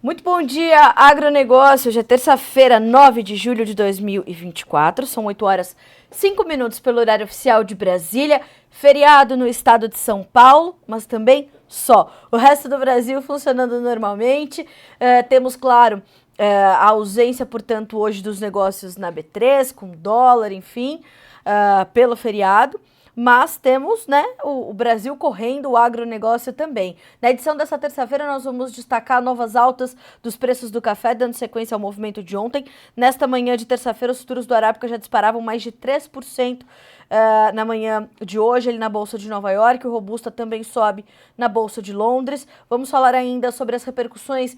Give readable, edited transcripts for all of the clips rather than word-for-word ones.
Muito bom dia, agronegócio. Hoje é terça-feira, 9 de julho de 2024. São 8 horas 5 minutos pelo horário oficial de Brasília. Feriado no estado de São Paulo, mas também só. O resto do Brasil funcionando normalmente. Temos, claro, a ausência, portanto, hoje dos negócios na B3, com dólar, enfim, pelo feriado. Mas temos, né, o Brasil correndo, o agronegócio também. Na edição dessa terça-feira, nós vamos destacar novas altas dos preços do café, dando sequência ao movimento de ontem. Nesta manhã de terça-feira, os futuros do Arábica já disparavam mais de 3% na manhã de hoje, ali na Bolsa de Nova York. O Robusta também sobe na Bolsa de Londres. Vamos falar ainda sobre as repercussões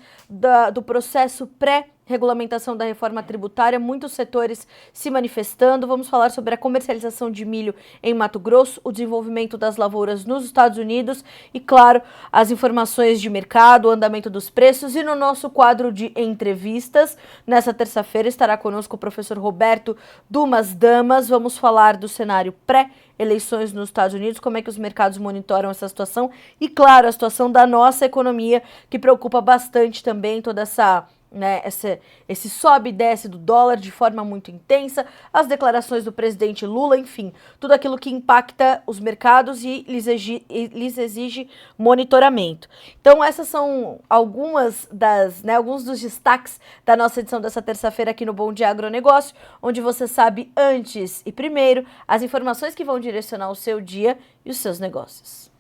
do processo pré-regulamentação da reforma tributária, muitos setores se manifestando. Vamos falar sobre a comercialização de milho em Mato Grosso, o desenvolvimento das lavouras nos Estados Unidos e, claro, as informações de mercado, o andamento dos preços. E no nosso quadro de entrevistas, nessa terça-feira, estará conosco o professor Roberto Dumas Damas. Vamos falar do cenário pré-eleições nos Estados Unidos, como é que os mercados monitoram essa situação e, claro, a situação da nossa economia, que preocupa bastante também toda essa... esse sobe e desce do dólar de forma muito intensa, as declarações do presidente Lula, enfim, tudo aquilo que impacta os mercados e lhes exige monitoramento. Então, essas são alguns dos destaques da nossa edição dessa terça-feira aqui no Bom Dia Agronegócio, onde você sabe antes e primeiro as informações que vão direcionar o seu dia e os seus negócios.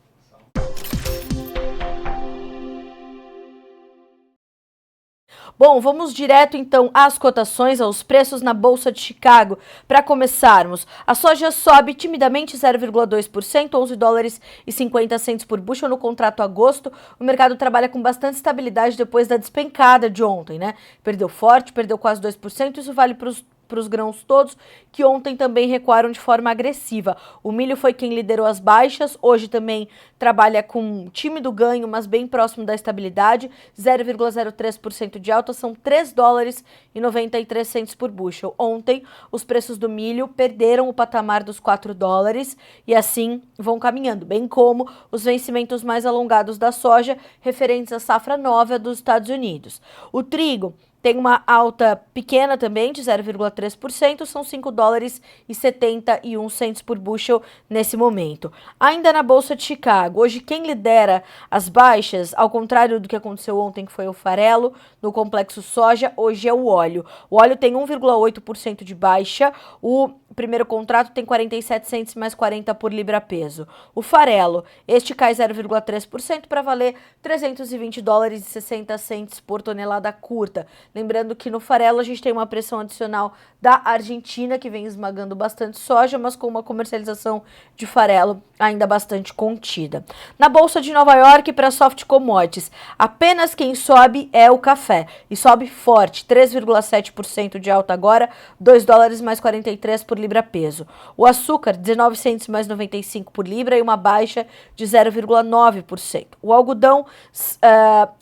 Bom, vamos direto então às cotações, aos preços na Bolsa de Chicago. Para começarmos, a soja sobe timidamente 0,2%, 11 dólares e 50 centos por bushel no contrato agosto. O mercado trabalha com bastante estabilidade depois da despencada de ontem, né? Perdeu forte, perdeu quase 2%, isso vale para os grãos todos, que ontem também recuaram de forma agressiva. O milho foi quem liderou as baixas, hoje também trabalha com tímido ganho, mas bem próximo da estabilidade, 0,03% de alta, são 3 dólares e 93 centos por bushel. Ontem, os preços do milho perderam o patamar dos 4 dólares e assim vão caminhando, bem como os vencimentos mais alongados da soja, referentes à safra nova dos Estados Unidos. O trigo tem uma alta pequena também, de 0,3%, são 5 dólares e 71 centos por bushel nesse momento. Ainda na Bolsa de Chicago, hoje quem lidera as baixas, ao contrário do que aconteceu ontem, que foi o farelo, no complexo soja, hoje é o óleo. O óleo tem 1,8% de baixa, o primeiro contrato tem 47 centos mais 40 por libra-peso. O farelo, este cai 0,3% para valer 320 dólares e 60 centos por tonelada curta. Lembrando que no farelo a gente tem uma pressão adicional da Argentina, que vem esmagando bastante soja, mas com uma comercialização de farelo ainda bastante contida. Na Bolsa de Nova York, para soft commodities, apenas quem sobe é o café, e sobe forte, 3,7% de alta agora, 2 dólares mais 43 por libra-peso. O açúcar, 19 centos mais 95 por libra e uma baixa de 0,9%. O algodão,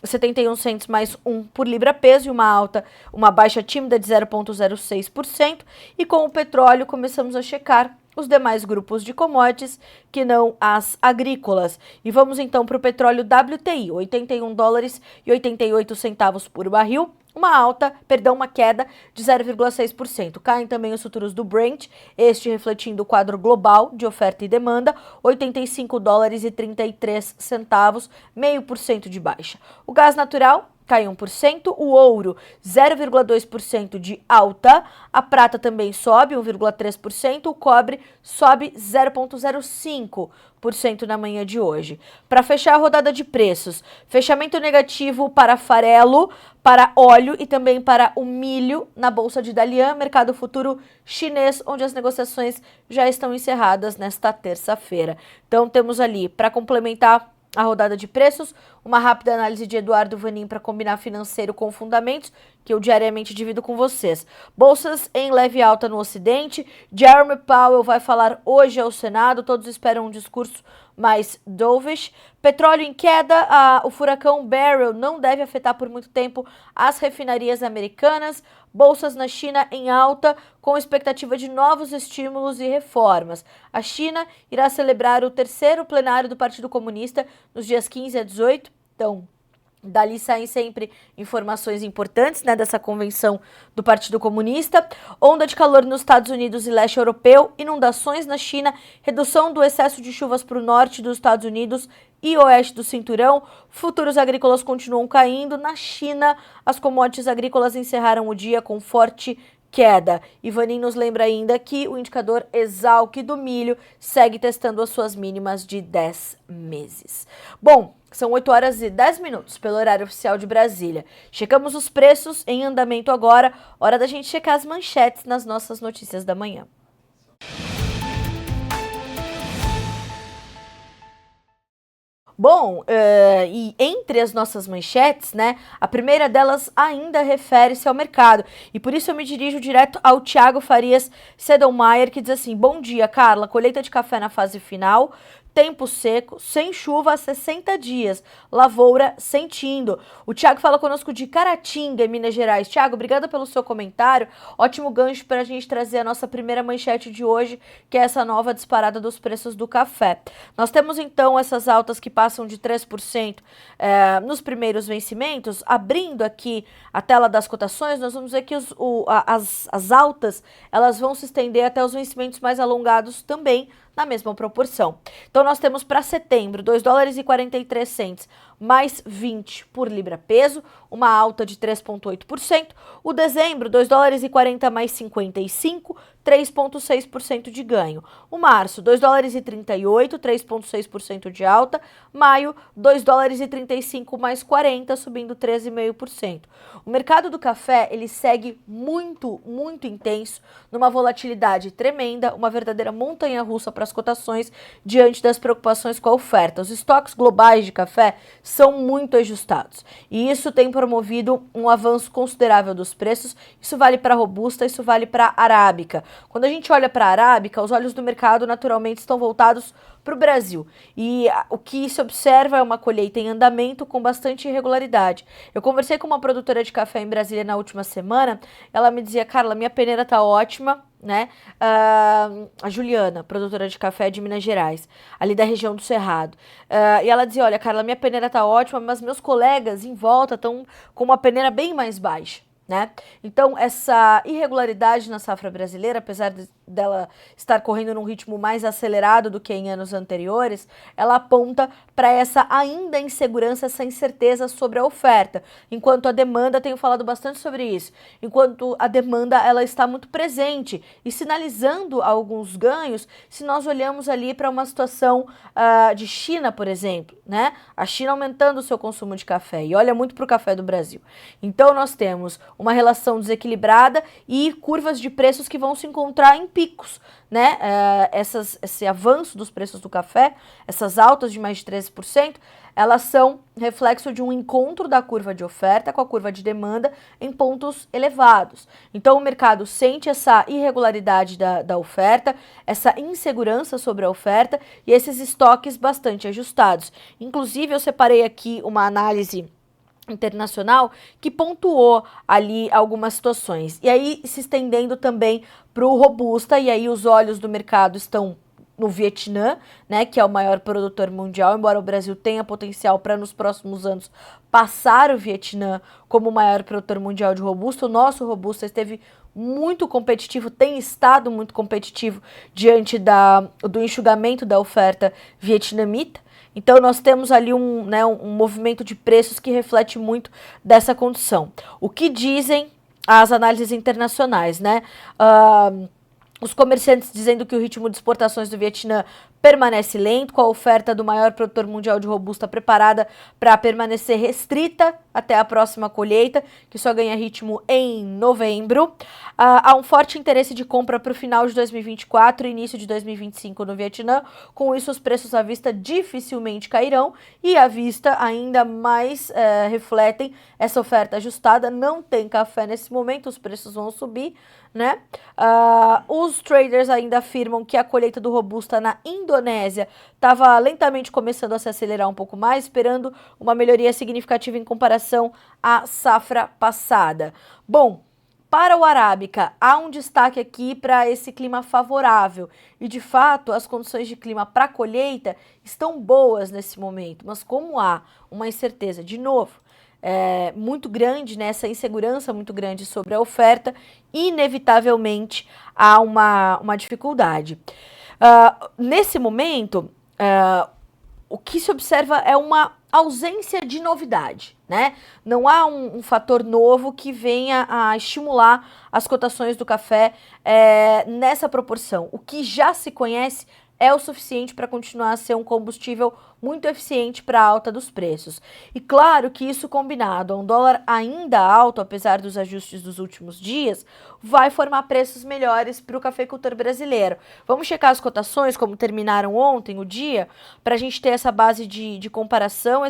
71 centos mais 1 por libra-peso e uma baixa tímida de 0,06%. E com o petróleo começamos a checar os demais grupos de commodities que não as agrícolas. E vamos então para o petróleo WTI, 81 dólares e 88 centavos por barril. Uma queda de 0,6%. Caem também os futuros do Brent, este refletindo o quadro global de oferta e demanda, 85 dólares e 33 centavos, 0,5% de baixa. O gás natural cai 1%, o ouro 0,2% de alta, a prata também sobe 1,3%, o cobre sobe 0,05% na manhã de hoje. Para fechar a rodada de preços, fechamento negativo para farelo, para óleo e também para o milho na Bolsa de Dalian, mercado futuro chinês, onde as negociações já estão encerradas nesta terça-feira. Então temos ali, para complementar a rodada de preços, uma rápida análise de Eduardo Vanin para combinar financeiro com fundamentos, que eu diariamente divido com vocês. Bolsas em leve alta no Ocidente. Jeremy Powell vai falar hoje ao Senado, todos esperam um discurso mais dovish. Petróleo em queda, o furacão Beryl não deve afetar por muito tempo as refinarias americanas. Bolsas na China em alta, com expectativa de novos estímulos e reformas. A China irá celebrar o terceiro plenário do Partido Comunista nos dias 15 a 18, então Dali saem sempre informações importantes, né, dessa convenção do Partido Comunista. Onda de calor nos Estados Unidos e leste europeu, inundações na China, redução do excesso de chuvas para o norte dos Estados Unidos e oeste do cinturão. Futuros agrícolas continuam caindo. Na China, as commodities agrícolas encerraram o dia com forte queda. Ivanin nos lembra ainda que o indicador Exalc do milho segue testando as suas mínimas de 10 meses. Bom, são 8 horas e 10 minutos pelo horário oficial de Brasília. Checamos os preços em andamento agora. Hora da gente checar as manchetes nas nossas notícias da manhã. Bom, e entre as nossas manchetes, né, a primeira delas ainda refere-se ao mercado. E por isso eu me dirijo direto ao Thiago Farias Sedelmaier, que diz assim: bom dia, Carla, colheita de café na fase final, tempo seco, sem chuva há 60 dias, lavoura sentindo. O Thiago fala conosco de Caratinga, em Minas Gerais. Thiago, obrigada pelo seu comentário. Ótimo gancho para a gente trazer a nossa primeira manchete de hoje, que é essa nova disparada dos preços do café. Nós temos então essas altas que passam de 3% nos primeiros vencimentos. Abrindo aqui a tela das cotações, nós vamos ver que as altas elas vão se estender até os vencimentos mais alongados também, na mesma proporção. Então nós temos para setembro $2,43 mais 20 por libra peso, uma alta de 3,8%. O dezembro, $2,40 mais 55, 3,6% de ganho. O março, $2,38, 3,6% de alta. Maio, $2,35 mais 40, subindo 13,5%. O mercado do café, ele segue muito, muito intenso, numa volatilidade tremenda, uma verdadeira montanha-russa para as cotações diante das preocupações com a oferta. Os estoques globais de café são muito ajustados e isso tem promovido um avanço considerável dos preços. Isso vale para a Robusta, isso vale para a Arábica. Quando a gente olha para a Arábica, os olhos do mercado naturalmente estão voltados para o Brasil e o que se observa é uma colheita em andamento com bastante irregularidade. Eu conversei com uma produtora de café em Brasília na última semana, ela me dizia: Carla, minha peneira tá ótima, né? A Juliana, produtora de café de Minas Gerais, ali da região do Cerrado. E ela dizia: olha, Carla, minha peneira tá ótima, mas meus colegas em volta estão com uma peneira bem mais baixa, né? Então, essa irregularidade na safra brasileira, apesar dela estar correndo num ritmo mais acelerado do que em anos anteriores, ela aponta para essa ainda insegurança, essa incerteza sobre a oferta, enquanto a demanda, tenho falado bastante sobre isso, enquanto a demanda ela está muito presente e sinalizando alguns ganhos, se nós olhamos ali para uma situação de China, por exemplo, né? A China aumentando o seu consumo de café e olha muito para o café do Brasil. Então, nós temos uma relação desequilibrada e curvas de preços que vão se encontrar em picos, né? Esse avanço dos preços do café, essas altas de mais de 13%, elas são reflexo de um encontro da curva de oferta com a curva de demanda em pontos elevados. Então, o mercado sente essa irregularidade da oferta, essa insegurança sobre a oferta e esses estoques bastante ajustados. Inclusive, eu separei aqui uma análise internacional que pontuou ali algumas situações. E aí, se estendendo também para o Robusta, e aí os olhos do mercado estão no Vietnã, né, que é o maior produtor mundial, embora o Brasil tenha potencial para nos próximos anos passar o Vietnã como o maior produtor mundial de Robusta. O nosso Robusta esteve muito competitivo, tem estado muito competitivo diante do enxugamento da oferta vietnamita. Então, nós temos ali um movimento de preços que reflete muito dessa condição. O que dizem as análises internacionais, né? Os comerciantes dizendo que o ritmo de exportações do Vietnã permanece lento, com a oferta do maior produtor mundial de Robusta preparada para permanecer restrita até a próxima colheita, que só ganha ritmo em novembro. Há um forte interesse de compra para o final de 2024 e início de 2025 no Vietnã. Com isso, os preços à vista dificilmente cairão e à vista ainda mais refletem essa oferta ajustada. Não tem café nesse momento, os preços vão subir, né? Os traders ainda afirmam que a colheita do Robusta na Indonésia estava lentamente começando a se acelerar um pouco mais, esperando uma melhoria significativa em comparação à safra passada. Bom, para o Arábica, há um destaque aqui para esse clima favorável e, de fato, as condições de clima para a colheita estão boas nesse momento, mas como há uma incerteza, de novo, muito grande, né, essa insegurança muito grande sobre a oferta, inevitavelmente há uma dificuldade. Nesse momento, o que se observa é uma ausência de novidade, né? Não há um fator novo que venha a estimular as cotações do café nessa proporção. O que já se conhece é o suficiente para continuar a ser um combustível muito eficiente para a alta dos preços. E claro que isso combinado a um dólar ainda alto, apesar dos ajustes dos últimos dias, vai formar preços melhores para o cafeicultor brasileiro. Vamos checar as cotações, como terminaram ontem, o dia, para a gente ter essa base de comparação,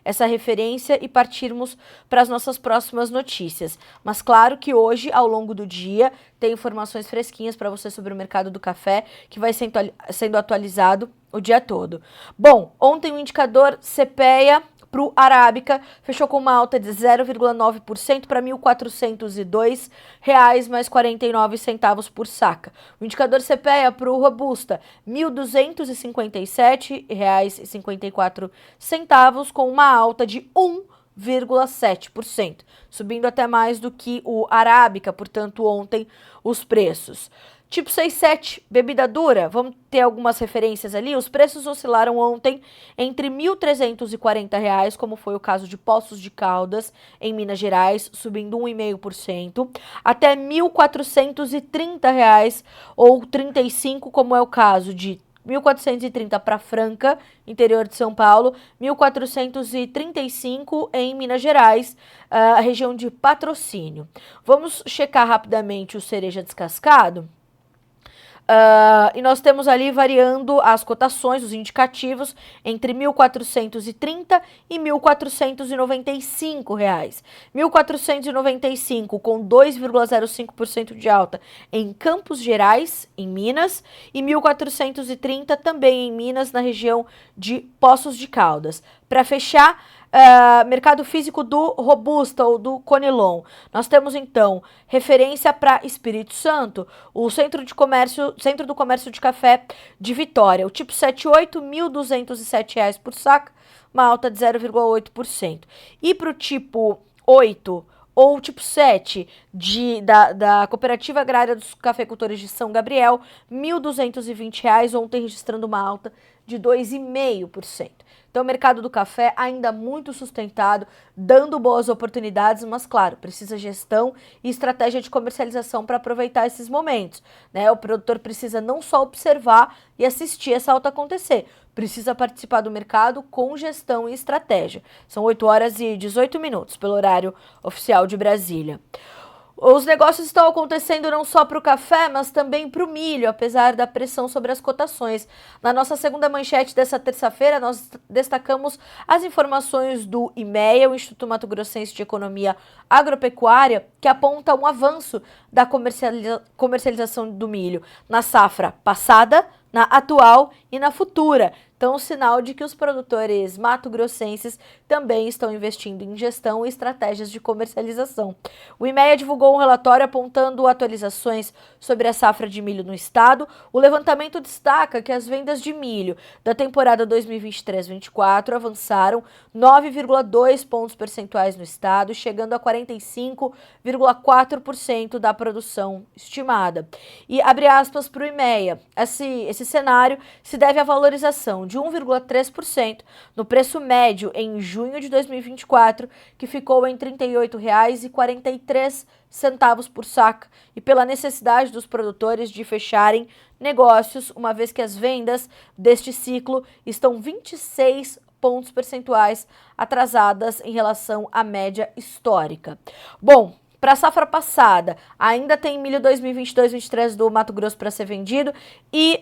essa referência e partirmos para as nossas próximas notícias. Mas claro que hoje, ao longo do dia, tem informações fresquinhas para você sobre o mercado do café, que vai sendo atualizado o dia todo. Bom, ontem o indicador CPEA para o Arábica fechou com uma alta de 0,9% para R$ 1.402,49 por saca. O indicador CPEA para o Robusta, R$ 1.257,54, com uma alta de 1,7%, subindo até mais do que o Arábica, portanto, ontem os preços. Tipo 67, bebida dura, vamos ter algumas referências ali. Os preços oscilaram ontem entre R$ 1.340, como foi o caso de Poços de Caldas, em Minas Gerais, subindo 1,5%, até R$ 1.430 ou 35, como é o caso de 1.430 para Franca, interior de São Paulo, 1.435 em Minas Gerais, a região de Patrocínio. Vamos checar rapidamente o cereja descascado. E nós temos ali variando as cotações, os indicativos, entre R$ 1.430 e R$ 1.495. R$ 1.495 com 2,05% de alta em Campos Gerais, em Minas, e 1.430 também em Minas, na região de Poços de Caldas. Para fechar, mercado físico do Robusta ou do Conilon. Nós temos então referência para Espírito Santo, o Centro do Comércio de Café de Vitória, o tipo 78, R$ 1.207 por saca, uma alta de 0,8%. E para o tipo 8 ou o tipo 7 da Cooperativa Agrária dos Cafeicultores de São Gabriel, R$ 1.220, ontem registrando uma alta de 2,5%. Então, o mercado do café ainda muito sustentado, dando boas oportunidades, mas, claro, precisa gestão e estratégia de comercialização para aproveitar esses momentos, né? O produtor precisa não só observar e assistir essa alta acontecer, precisa participar do mercado com gestão e estratégia. São 8h18 pelo horário oficial de Brasília. Os negócios estão acontecendo não só para o café, mas também para o milho, apesar da pressão sobre as cotações. Na nossa segunda manchete dessa terça-feira, nós destacamos as informações do IMEA, o Instituto Mato Grossense de Economia Agropecuária, que aponta um avanço da comercialização do milho na safra passada, na atual e na futura. Então, sinal de que os produtores mato-grossenses também estão investindo em gestão e estratégias de comercialização. O IMEA divulgou um relatório apontando atualizações sobre a safra de milho no estado. O levantamento destaca que as vendas de milho da temporada 2023-24 avançaram 9,2 pontos percentuais no estado, chegando a 45,4% da produção estimada. E abre aspas para o IMEA, esse cenário se deve à valorização de 1,3% no preço médio em junho de 2024, que ficou em R$ 38,43 por saca, e pela necessidade dos produtores de fecharem negócios, uma vez que as vendas deste ciclo estão 26 pontos percentuais atrasadas em relação à média histórica. Bom, para a safra passada, ainda tem milho 2022-23 do Mato Grosso para ser vendido e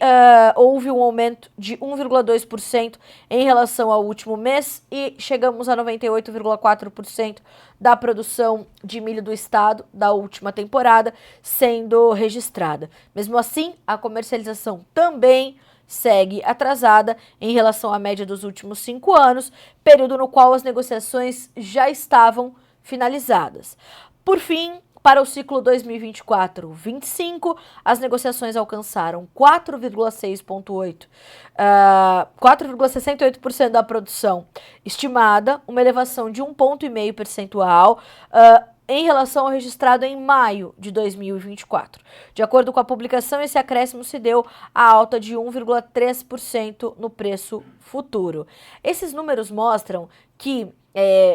houve um aumento de 1,2% em relação ao último mês e chegamos a 98,4% da produção de milho do estado da última temporada sendo registrada. Mesmo assim, a comercialização também segue atrasada em relação à média dos últimos 5 anos, período no qual as negociações já estavam finalizadas. Por fim, Para o ciclo 2024-25, as negociações alcançaram 4,68% da produção estimada, uma elevação de 1,5 ponto percentual em relação ao registrado em maio de 2024. De acordo com a publicação, esse acréscimo se deu à alta de 1,3% no preço futuro. Esses números mostram que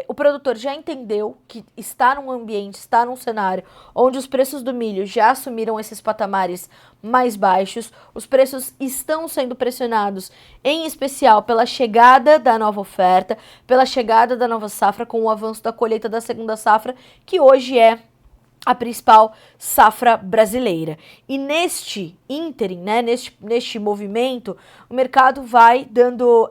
o produtor já entendeu que está num ambiente, está num cenário onde os preços do milho já assumiram esses patamares mais baixos, os preços estão sendo pressionados, em especial pela chegada da nova oferta, pela chegada da nova safra com o avanço da colheita da segunda safra, que hoje é a principal safra brasileira. E neste ínterim, né, neste movimento, o mercado vai dando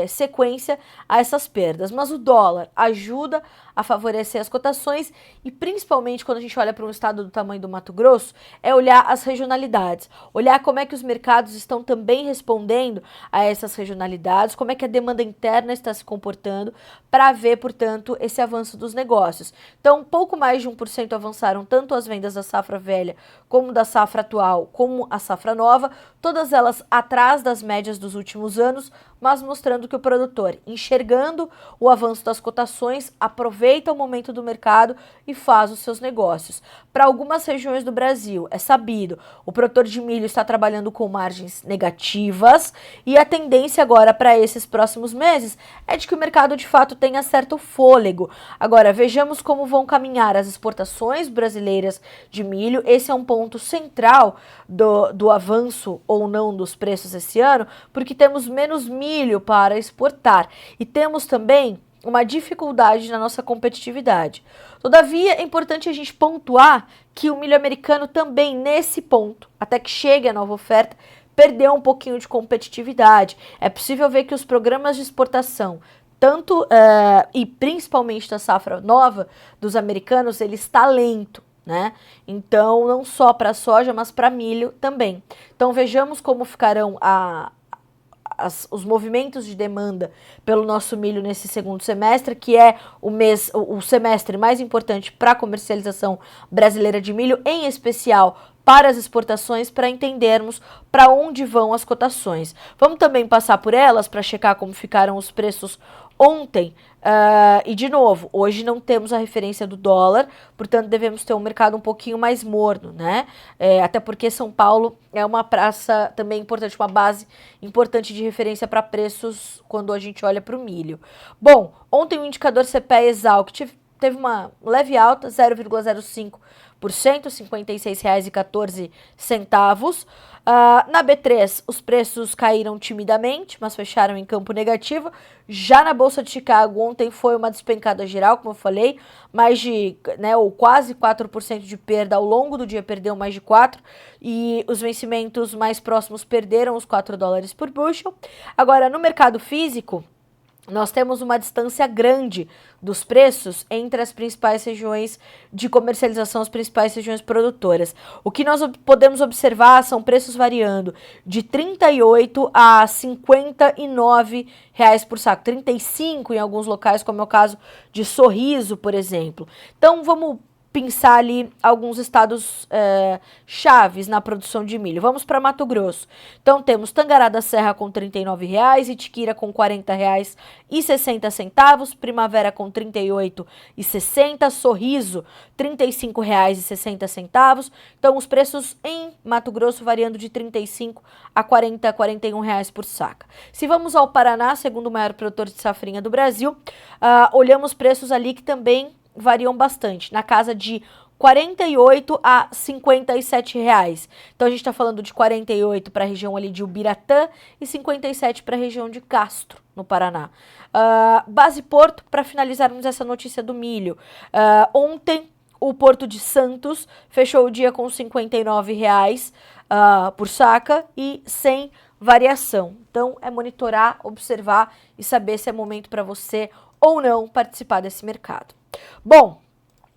sequência a essas perdas. Mas o dólar ajuda a favorecer as cotações e principalmente quando a gente olha para um estado do tamanho do Mato Grosso, é olhar as regionalidades, olhar como é que os mercados estão também respondendo a essas regionalidades, como é que a demanda interna está se comportando para ver, portanto, esse avanço dos negócios. Então, pouco mais de 1% avançaram tanto as vendas da safra velha como da safra atual, como a safra nova, todas elas atrás das médias dos últimos anos, mas mostrando que o produtor, enxergando o avanço das cotações, aproveita o momento do mercado e faz os seus negócios. Para algumas regiões do Brasil, é sabido, o produtor de milho está trabalhando com margens negativas e a tendência agora para esses próximos meses é de que o mercado de fato tenha certo fôlego. Agora, vejamos como vão caminhar as exportações brasileiras de milho. Esse é um ponto central do avanço ou não dos preços esse ano, porque temos menos milho para exportar e temos também uma dificuldade na nossa competitividade. Todavia, é importante a gente pontuar que o milho americano também, nesse ponto, até que chegue a nova oferta, perdeu um pouquinho de competitividade. É possível ver que os programas de exportação, tanto e principalmente da safra nova dos americanos, ele está lento, né? Então, não só para soja, mas para milho também. Então, vejamos como ficarão os movimentos de demanda pelo nosso milho nesse segundo semestre, que é o semestre mais importante para a comercialização brasileira de milho, em especial para as exportações, para entendermos para onde vão as cotações. Vamos também passar por elas para checar como ficaram os preços ontem. E de novo, hoje não temos a referência do dólar, portanto devemos ter um mercado um pouquinho mais morno, né? Até porque São Paulo é uma praça também importante, uma base importante de referência para preços quando a gente olha para o milho. Bom, ontem o indicador CPEA-Exalc teve uma leve alta, 0,05%, R$ 56,14. Na B3, os preços caíram timidamente, mas fecharam em campo negativo. Já na Bolsa de Chicago, ontem foi uma despencada geral, como eu falei, ou quase 4% de perda ao longo do dia, perdeu mais de 4%, e os vencimentos mais próximos perderam os $4 por bushel. Agora, no mercado físico, nós temos uma distância grande dos preços entre as principais regiões de comercialização, as principais regiões produtoras. O que nós podemos observar são preços variando de R$ 38 a R$ 59 por saco, 35 em alguns locais, como é o caso de Sorriso, por exemplo. Então, vamos pensar ali alguns estados chaves na produção de milho. Vamos para Mato Grosso. Então temos Tangará da Serra com R$ 39,00, Itiquira com R$ 40,60, Primavera com R$ 38,60, Sorriso R$ 35,60. Então os preços em Mato Grosso variando de 35 a 40, R$ 41,00 por saca. Se vamos ao Paraná, segundo o maior produtor de safrinha do Brasil, olhamos preços ali que também variam bastante, na casa de 48 a 57 reais. Então a gente está falando de 48 para a região ali de Ubiratã e 57 para a região de Castro, no Paraná. Base Porto, para finalizarmos essa notícia do milho. Ontem o Porto de Santos fechou o dia com 59 reais por saca e sem variação. Então é monitorar, observar e saber se é momento para você ou não participar desse mercado. Bom,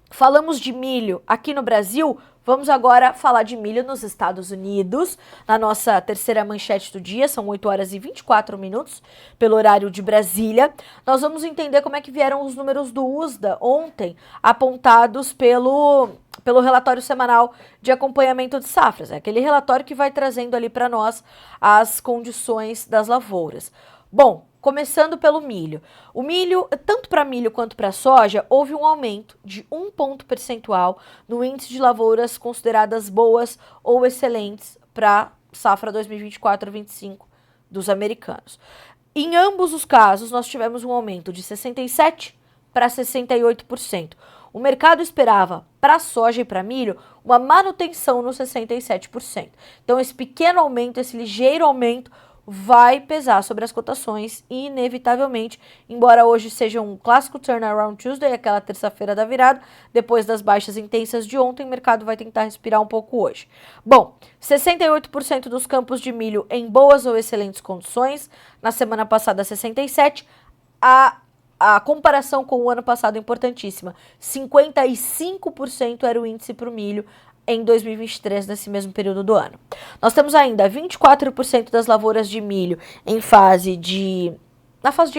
falamos de milho aqui no Brasil, vamos agora falar de milho nos Estados Unidos, na nossa terceira manchete do dia, são 8 horas e 24 minutos, pelo horário de Brasília. Nós vamos entender como é que vieram os números do USDA ontem, apontados pelo pelo relatório semanal de acompanhamento de safras. É aquele relatório que vai trazendo ali para nós as condições das lavouras. Bom, começando pelo milho. O milho, tanto para milho quanto para soja, houve um aumento de 1 ponto percentual no índice de lavouras consideradas boas ou excelentes para safra 2024-25 dos americanos. Em ambos os casos, nós tivemos um aumento de 67% para 68%. O mercado esperava para soja e para milho uma manutenção no 67%. Então, esse pequeno aumento, esse ligeiro aumento, vai pesar sobre as cotações e, inevitavelmente, embora hoje seja um clássico turnaround Tuesday, aquela terça-feira da virada, depois das baixas intensas de ontem, o mercado vai tentar respirar um pouco hoje. Bom, 68% dos campos de milho em boas ou excelentes condições, na semana passada 67%, a comparação com o ano passado é importantíssima, 55% era o índice para o milho em 2023, nesse mesmo período do ano. Nós temos ainda 24% das lavouras de milho na fase de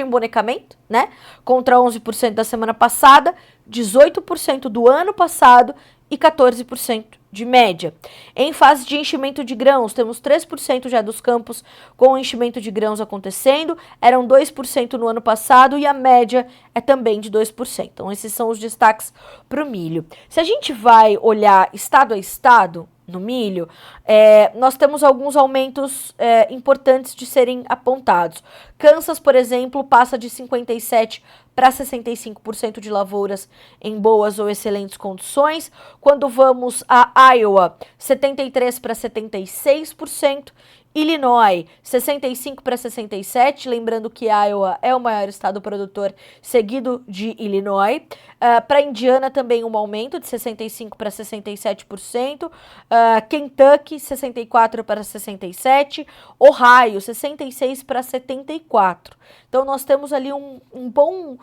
embonecamento, né? Contra 11% da semana passada, 18% do ano passado e 14% de média. Em fase de enchimento de grãos, temos 3% já dos campos com enchimento de grãos acontecendo, eram 2% no ano passado e a média é também de 2%. Então, esses são os destaques para o milho. Se a gente vai olhar estado a estado no milho, nós temos alguns aumentos importantes de serem apontados. Kansas, por exemplo, passa de 57% para 65% de lavouras em boas ou excelentes condições. Quando vamos a Iowa, 73% para 76%. Illinois, 65% para 67%, lembrando que Iowa é o maior estado produtor, seguido de Illinois. Para Indiana também um aumento de 65% para 67%. Kentucky, 64% para 67%. Ohio, 66% para 74%. Então, nós temos ali um bom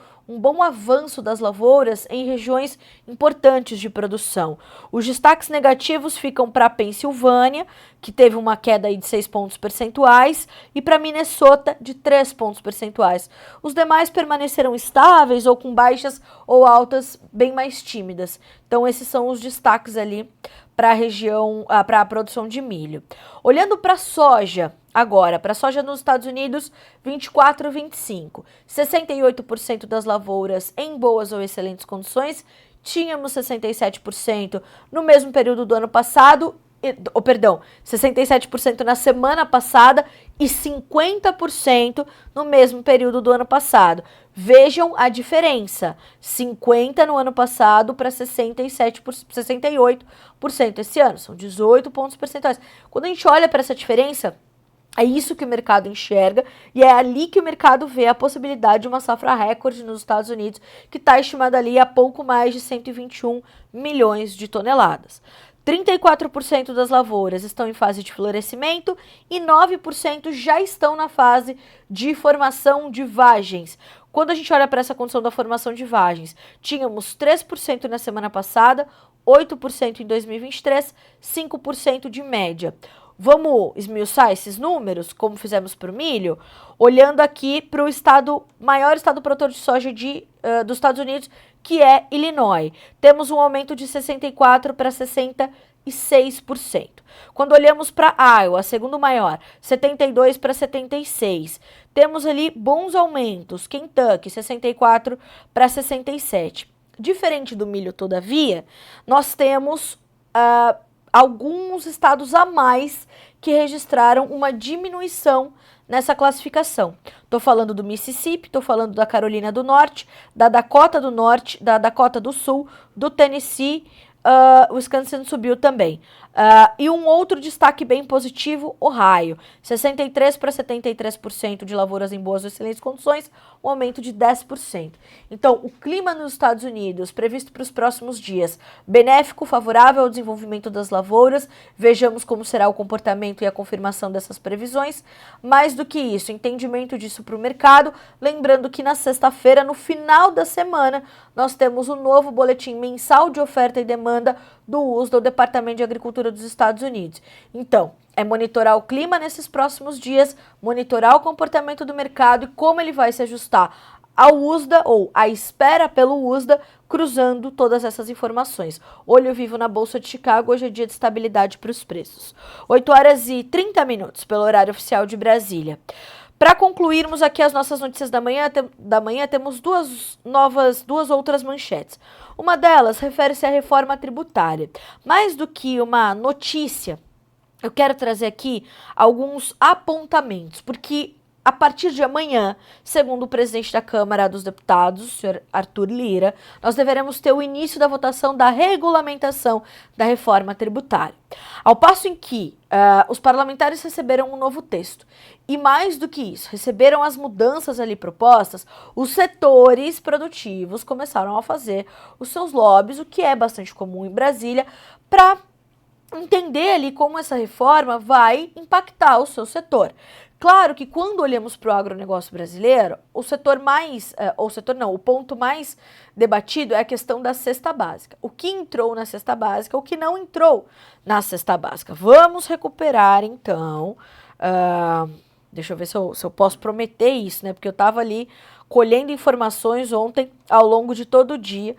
avanço das lavouras em regiões importantes de produção. Os destaques negativos ficam para a Pensilvânia, que teve uma queda aí de 6 pontos percentuais, e para Minnesota, de 3 pontos percentuais. Os demais permaneceram estáveis ou com baixas ou altas bem mais tímidas. Então, esses são os destaques ali para a região, para a produção de milho. Olhando para a soja, agora, para a soja nos Estados Unidos, 24 e 25. 68% das lavouras em boas ou excelentes condições. Tínhamos 67% no mesmo período do ano passado, 67% na semana passada e 50% no mesmo período do ano passado. Vejam a diferença, 50% no ano passado para 68% esse ano, são 18 pontos percentuais. Quando a gente olha para essa diferença, é isso que o mercado enxerga e é ali que o mercado vê a possibilidade de uma safra recorde nos Estados Unidos, que está estimada ali a pouco mais de 121 milhões de toneladas. 34% das lavouras estão em fase de florescimento e 9% já estão na fase de formação de vagens. Quando a gente olha para essa condição da formação de vagens, tínhamos 3% na semana passada, 8% em 2023, 5% de média. Vamos esmiuçar esses números, como fizemos para o milho, olhando aqui para o maior estado produtor de soja dos Estados Unidos, que é Illinois. Temos um aumento de 64% para 66%. Quando olhamos para Iowa, segundo maior, 72% para 76%. Temos ali bons aumentos. Kentucky, 64% para 67%. Diferente do milho, todavia, nós temos alguns estados a mais que registraram uma diminuição nessa classificação. Estou falando do Mississippi, estou falando da Carolina do Norte, da Dakota do Norte, da Dakota do Sul, do Tennessee, o Wisconsin subiu também. E um outro destaque bem positivo, Ohio, 63% para 73% de lavouras em boas ou excelentes condições, um aumento de 10%. Então, o clima nos Estados Unidos, previsto para os próximos dias, benéfico, favorável ao desenvolvimento das lavouras, vejamos como será o comportamento e a confirmação dessas previsões. Mais do que isso, entendimento disso para o mercado, lembrando que na sexta-feira, no final da semana, nós temos o novo boletim mensal de oferta e demanda do USDA, do Departamento de Agricultura dos Estados Unidos. Então, é monitorar o clima nesses próximos dias, monitorar o comportamento do mercado e como ele vai se ajustar ao USDA, ou à espera pelo USDA, cruzando todas essas informações. Olho vivo na Bolsa de Chicago, hoje é dia de estabilidade para os preços. 8 horas e 30 minutos, pelo horário oficial de Brasília. Para concluirmos aqui as nossas notícias da manhã, temos duas outras manchetes. Uma delas refere-se à reforma tributária. Mais do que uma notícia, eu quero trazer aqui alguns apontamentos, porque a partir de amanhã, segundo o presidente da Câmara dos Deputados, o senhor Arthur Lira, nós deveremos ter o início da votação da regulamentação da reforma tributária. Ao passo em que os parlamentares receberam um novo texto e, mais do que isso, receberam as mudanças ali propostas, os setores produtivos começaram a fazer os seus lobbies, o que é bastante comum em Brasília, para entender ali como essa reforma vai impactar o seu setor. Claro que quando olhamos para o agronegócio brasileiro, o ponto mais debatido é a questão da cesta básica. O que entrou na cesta básica, o que não entrou na cesta básica. Vamos recuperar, então, deixa eu ver se eu posso prometer isso, né? Porque eu estava ali colhendo informações ontem ao longo de todo o dia.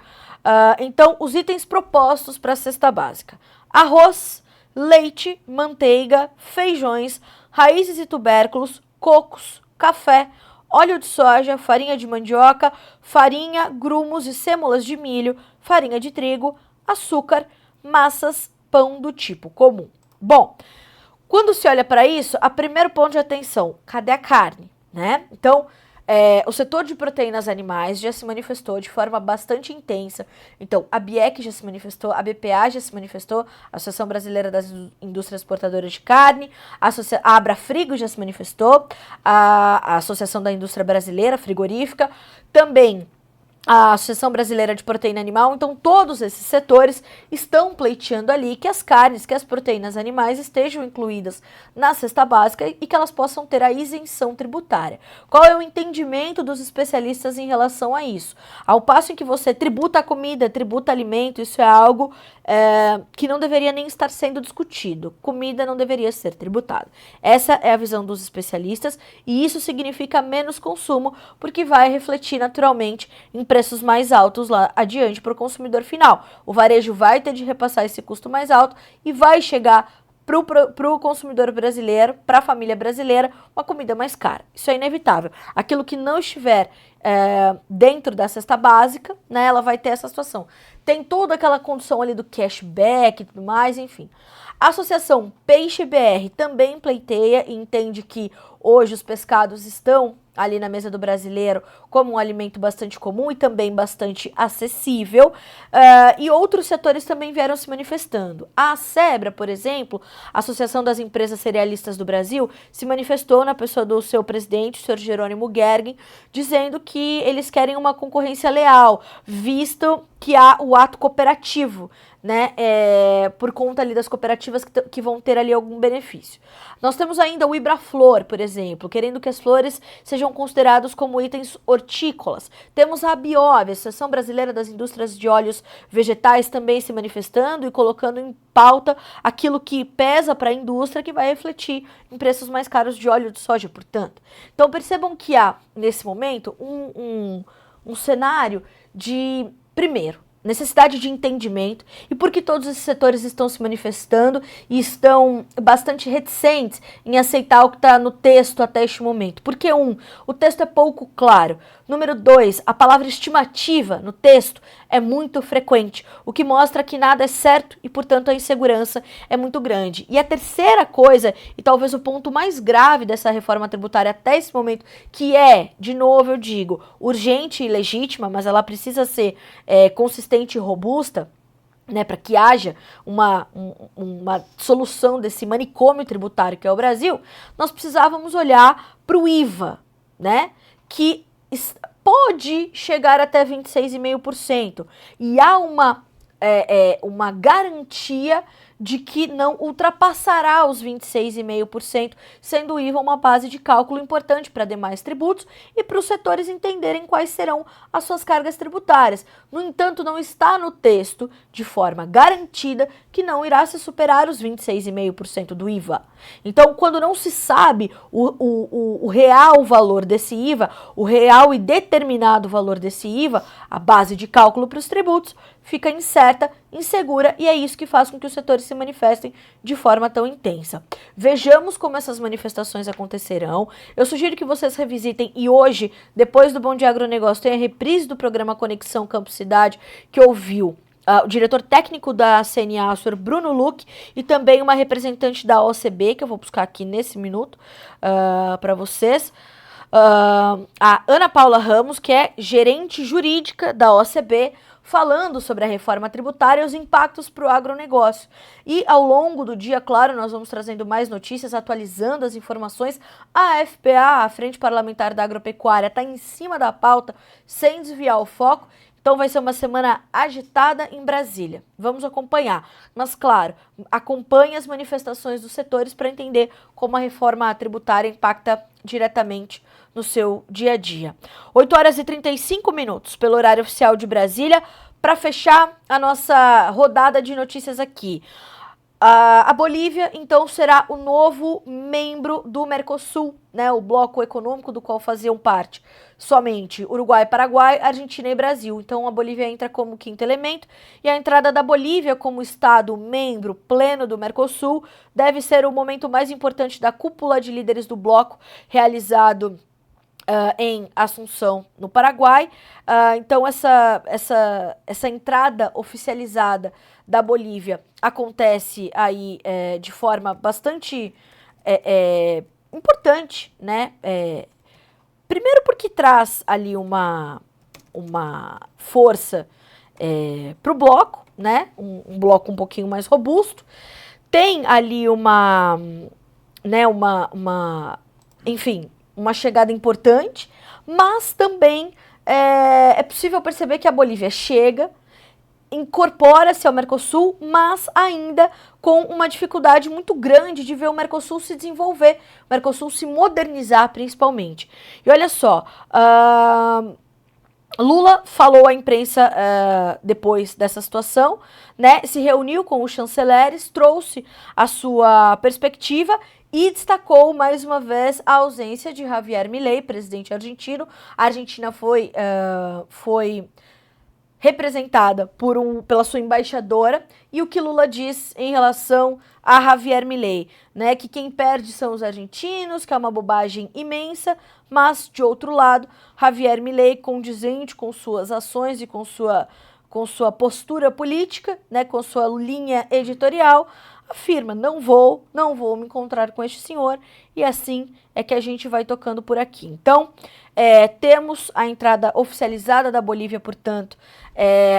Então, os itens propostos para a cesta básica: arroz, leite, manteiga, feijões, raízes e tubérculos, cocos, café, óleo de soja, farinha de mandioca, farinha, grumos e sêmolas de milho, farinha de trigo, açúcar, massas, pão do tipo comum. Bom, quando se olha para isso, a primeiro ponto de atenção, cadê a carne, né? Então, o setor de proteínas animais já se manifestou de forma bastante intensa. Então, a BIEC já se manifestou, a BPA já se manifestou, a Associação Brasileira das Indústrias Exportadoras de Carne, a Abrafrigo já se manifestou, a Associação da Indústria Brasileira Frigorífica, também a Associação Brasileira de Proteína Animal. Então, todos esses setores estão pleiteando ali que as carnes, que as proteínas animais estejam incluídas na cesta básica e que elas possam ter a isenção tributária. Qual é o entendimento dos especialistas em relação a isso? Ao passo em que você tributa a comida, tributa alimento, isso é algo que não deveria nem estar sendo discutido. Comida não deveria ser tributada. Essa é a visão dos especialistas e isso significa menos consumo, porque vai refletir naturalmente em preços mais altos lá adiante para o consumidor final. O varejo vai ter de repassar esse custo mais alto e vai chegar para o consumidor brasileiro, para a família brasileira, uma comida mais cara. Isso é inevitável. Aquilo que não estiver dentro da cesta básica, né, ela vai ter essa situação. Tem toda aquela condição ali do cashback e tudo mais, enfim. A Associação Peixe BR também pleiteia e entende que hoje os pescados estão ali na mesa do brasileiro como um alimento bastante comum e também bastante acessível, e outros setores também vieram se manifestando. A ASEBRA, por exemplo, a Associação das Empresas Cerealistas do Brasil, se manifestou na pessoa do seu presidente, o senhor Jerônimo Gergen, dizendo que eles querem uma concorrência leal, visto que há o ato cooperativo, né, por conta ali das cooperativas que vão ter ali algum benefício. Nós temos ainda o Ibraflor, por exemplo, querendo que as flores sejam considerados como itens hortícolas. Temos a ABIOV, a Associação Brasileira das Indústrias de Óleos Vegetais, também se manifestando e colocando em pauta aquilo que pesa para a indústria, que vai refletir em preços mais caros de óleo de soja, portanto. Então percebam que há, nesse momento, um cenário de, primeiro, necessidade de entendimento e porque todos esses setores estão se manifestando e estão bastante reticentes em aceitar o que está no texto até este momento. Porque, o texto é pouco claro. Número 2, a palavra estimativa no texto é muito frequente, o que mostra que nada é certo e, portanto, a insegurança é muito grande. E a terceira coisa, e talvez o ponto mais grave dessa reforma tributária até esse momento, que é, de novo eu digo, urgente e legítima, mas ela precisa ser consistente e robusta, né, para que haja uma solução desse manicômio tributário que é o Brasil, nós precisávamos olhar para o IVA, né, que pode chegar até 26,5%. E há uma garantia de que não ultrapassará os 26,5%, sendo o IVA uma base de cálculo importante para demais tributos e para os setores entenderem quais serão as suas cargas tributárias. No entanto, não está no texto, de forma garantida, que não irá se superar os 26,5% do IVA. Então, quando não se sabe o real valor desse IVA, o real e determinado valor desse IVA, a base de cálculo para os tributos fica incerta, insegura, e é isso que faz com que os setores se manifestem de forma tão intensa. Vejamos como essas manifestações acontecerão. Eu sugiro que vocês revisitem, e hoje, depois do Bom Dia Agronegócio, tem a reprise do programa Conexão Campo Cidade, que ouviu o diretor técnico da CNA, o senhor Bruno Luque, e também uma representante da OCB, que eu vou buscar aqui nesse minuto para vocês. A Ana Paula Ramos, que é gerente jurídica da OCB, falando sobre a reforma tributária e os impactos para o agronegócio. E ao longo do dia, claro, nós vamos trazendo mais notícias, atualizando as informações. A FPA, a Frente Parlamentar da Agropecuária, está em cima da pauta, sem desviar o foco. Então vai ser uma semana agitada em Brasília. Vamos acompanhar. Mas, claro, acompanhe as manifestações dos setores para entender como a reforma tributária impacta diretamente no seu dia a dia. 8h35 pelo horário oficial de Brasília. Para fechar a nossa rodada de notícias aqui. A Bolívia, então, será o novo membro do Mercosul, né, o bloco econômico do qual faziam parte somente Uruguai, Paraguai, Argentina e Brasil. Então, a Bolívia entra como quinto elemento, e a entrada da Bolívia como Estado membro pleno do Mercosul deve ser o momento mais importante da cúpula de líderes do bloco, realizado em Assunção, no Paraguai. Então, essa entrada oficializada da Bolívia acontece aí de forma bastante importante, né? Primeiro porque traz ali uma força para o bloco, né? Um bloco um pouquinho mais robusto. Tem ali enfim, uma chegada importante, mas também é possível perceber que a Bolívia chega, incorpora-se ao Mercosul, mas ainda com uma dificuldade muito grande de ver o Mercosul se desenvolver, o Mercosul se modernizar principalmente. E olha só, Lula falou à imprensa depois dessa situação, né, se reuniu com os chanceleres, trouxe a sua perspectiva e destacou mais uma vez a ausência de Javier Milei, presidente argentino. A Argentina foi representada pela sua embaixadora, e o que Lula diz em relação a Javier Milei, né, que quem perde são os argentinos, que é uma bobagem imensa, mas, de outro lado, Javier Milei, condizente com suas ações e com sua postura política, né, com sua linha editorial, afirma, não vou me encontrar com este senhor, e assim é que a gente vai tocando por aqui. Então, temos a entrada oficializada da Bolívia, portanto,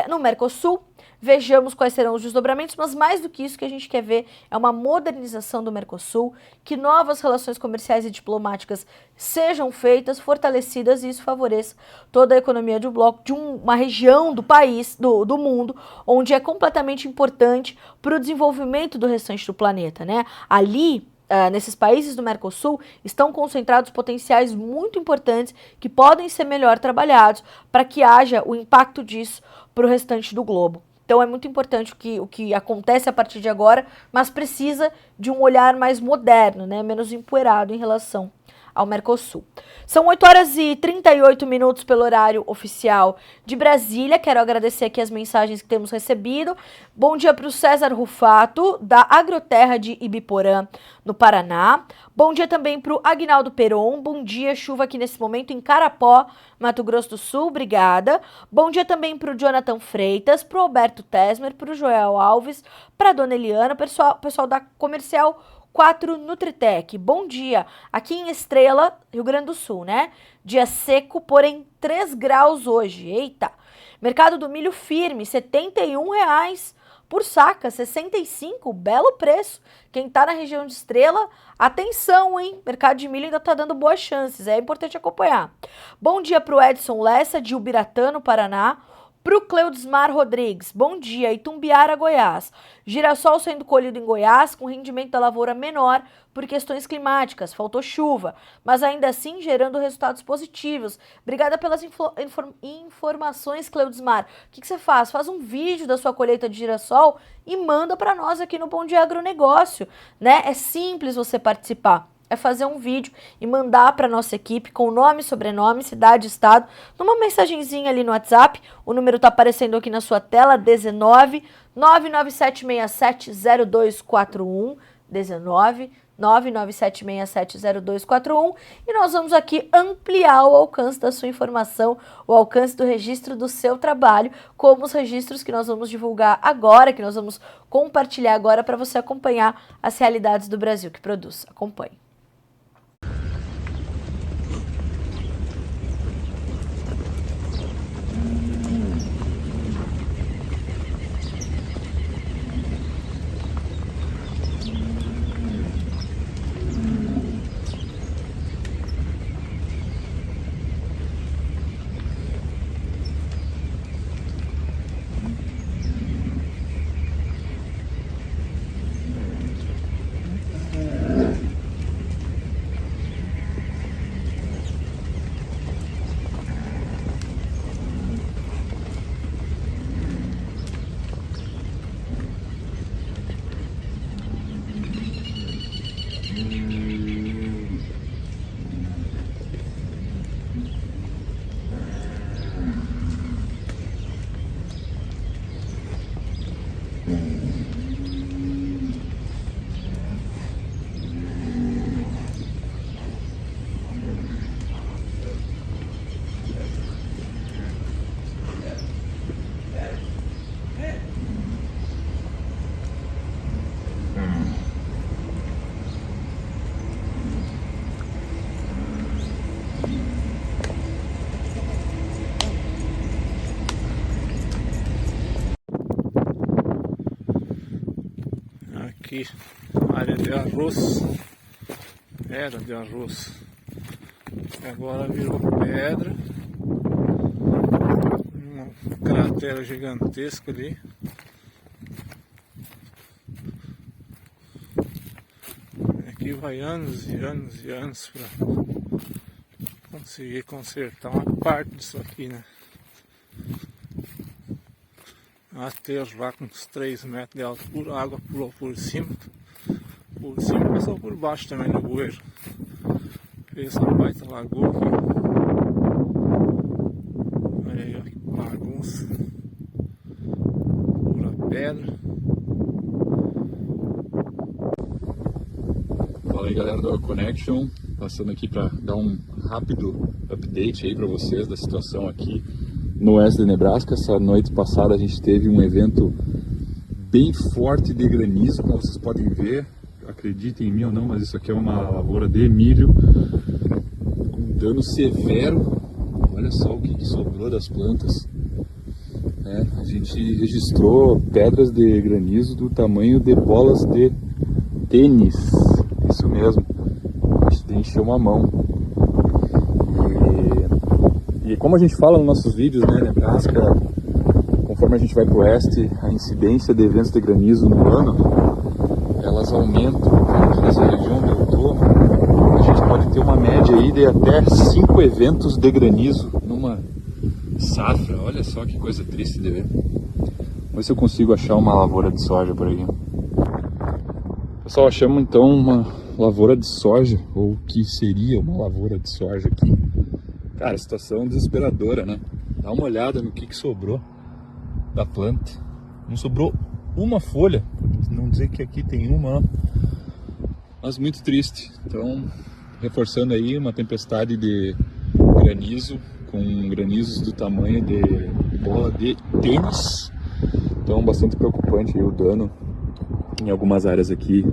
no Mercosul. Vejamos quais serão os desdobramentos, mas mais do que isso, que a gente quer ver é uma modernização do Mercosul, que novas relações comerciais e diplomáticas sejam feitas, fortalecidas, e isso favoreça toda a economia do bloco, de uma região do país, do mundo, onde é completamente importante para o desenvolvimento do restante do planeta, né? Ali, nesses países do Mercosul, estão concentrados potenciais muito importantes que podem ser melhor trabalhados para que haja o impacto disso para o restante do globo. Então é muito importante o que acontece a partir de agora, mas precisa de um olhar mais moderno, né, menos empoeirado em relação ao Mercosul. São 8h38 pelo horário oficial de Brasília. Quero agradecer aqui as mensagens que temos recebido. Bom dia para o César Rufato, da Agroterra de Ibiporã, no Paraná. Bom dia também para o Aguinaldo Peron. Bom dia, chuva aqui nesse momento em Carapó, Mato Grosso do Sul. Obrigada. Bom dia também para o Jonathan Freitas, para o Alberto Tesmer, para o Joel Alves, para a Dona Eliana, pessoal da Comercial 4 Nutritec. Bom dia, aqui em Estrela, Rio Grande do Sul, né? Dia seco, porém 3 graus hoje. Eita! Mercado do milho firme, R$ 71,00 por saca, 65, belo preço. Quem tá na região de Estrela, atenção, hein? Mercado de milho ainda tá dando boas chances, é importante acompanhar. Bom dia pro Edson Lessa, de Ubiratã, no Paraná. Pro Cleudismar Rodrigues, bom dia, Itumbiara, Goiás. Girassol sendo colhido em Goiás com rendimento da lavoura menor por questões climáticas, faltou chuva, mas ainda assim gerando resultados positivos. Obrigada pelas informações, Cleudismar. O que você faz? Faz um vídeo da sua colheita de girassol e manda para nós aqui no Bom Dia Agronegócio, né? É simples você participar. É fazer um vídeo e mandar para nossa equipe com nome, sobrenome, cidade, estado, numa mensagenzinha ali no WhatsApp. O número está aparecendo aqui na sua tela, 19 997670241, 19 997670241, e nós vamos aqui ampliar o alcance da sua informação, o alcance do registro do seu trabalho, como os registros que nós vamos divulgar agora, que nós vamos compartilhar agora para você acompanhar as realidades do Brasil que produz. Acompanhe. Aqui, área de arroz, era de arroz, agora virou pedra, uma cratera gigantesca ali. Aqui vai anos e anos e anos para conseguir consertar uma parte disso aqui, né? Aterro lá com uns 3 metros de altura, a água pulou por cima passou por baixo também no bueiro. Fez essa baita lagoa aqui. Olha aí, ó, que bagunça. Pura pedra. Fala aí, galera do Connection, passando aqui para dar um rápido update aí para vocês da situação aqui no oeste de Nebraska. Essa noite passada a gente teve um evento bem forte de granizo, como vocês podem ver. Acreditem em mim ou não, mas isso aqui é uma lavoura de milho com dano severo. Olha só o que sobrou das plantas. A gente registrou pedras de granizo do tamanho de bolas de tênis. Isso mesmo, a gente encheu uma mão. E como a gente fala nos nossos vídeos, né, Nebraska, conforme a gente vai para o oeste, a incidência de eventos de granizo no ano, elas aumentam. Aqui nessa região onde eu estou, a gente pode ter uma média aí de até 5 eventos de granizo numa safra. Olha só que coisa triste de ver. Vamos ver se eu consigo achar uma lavoura de soja por aí. Pessoal, achamos então uma lavoura de soja, ou o que seria uma lavoura de soja aqui. Cara, situação desesperadora, né? Dá uma olhada no que sobrou da planta. Não sobrou uma folha, não dizer que aqui tem uma, ó. Mas muito triste. Então, reforçando aí, uma tempestade de granizo, com granizos do tamanho de bola de tênis. Então, bastante preocupante aí o dano em algumas áreas aqui.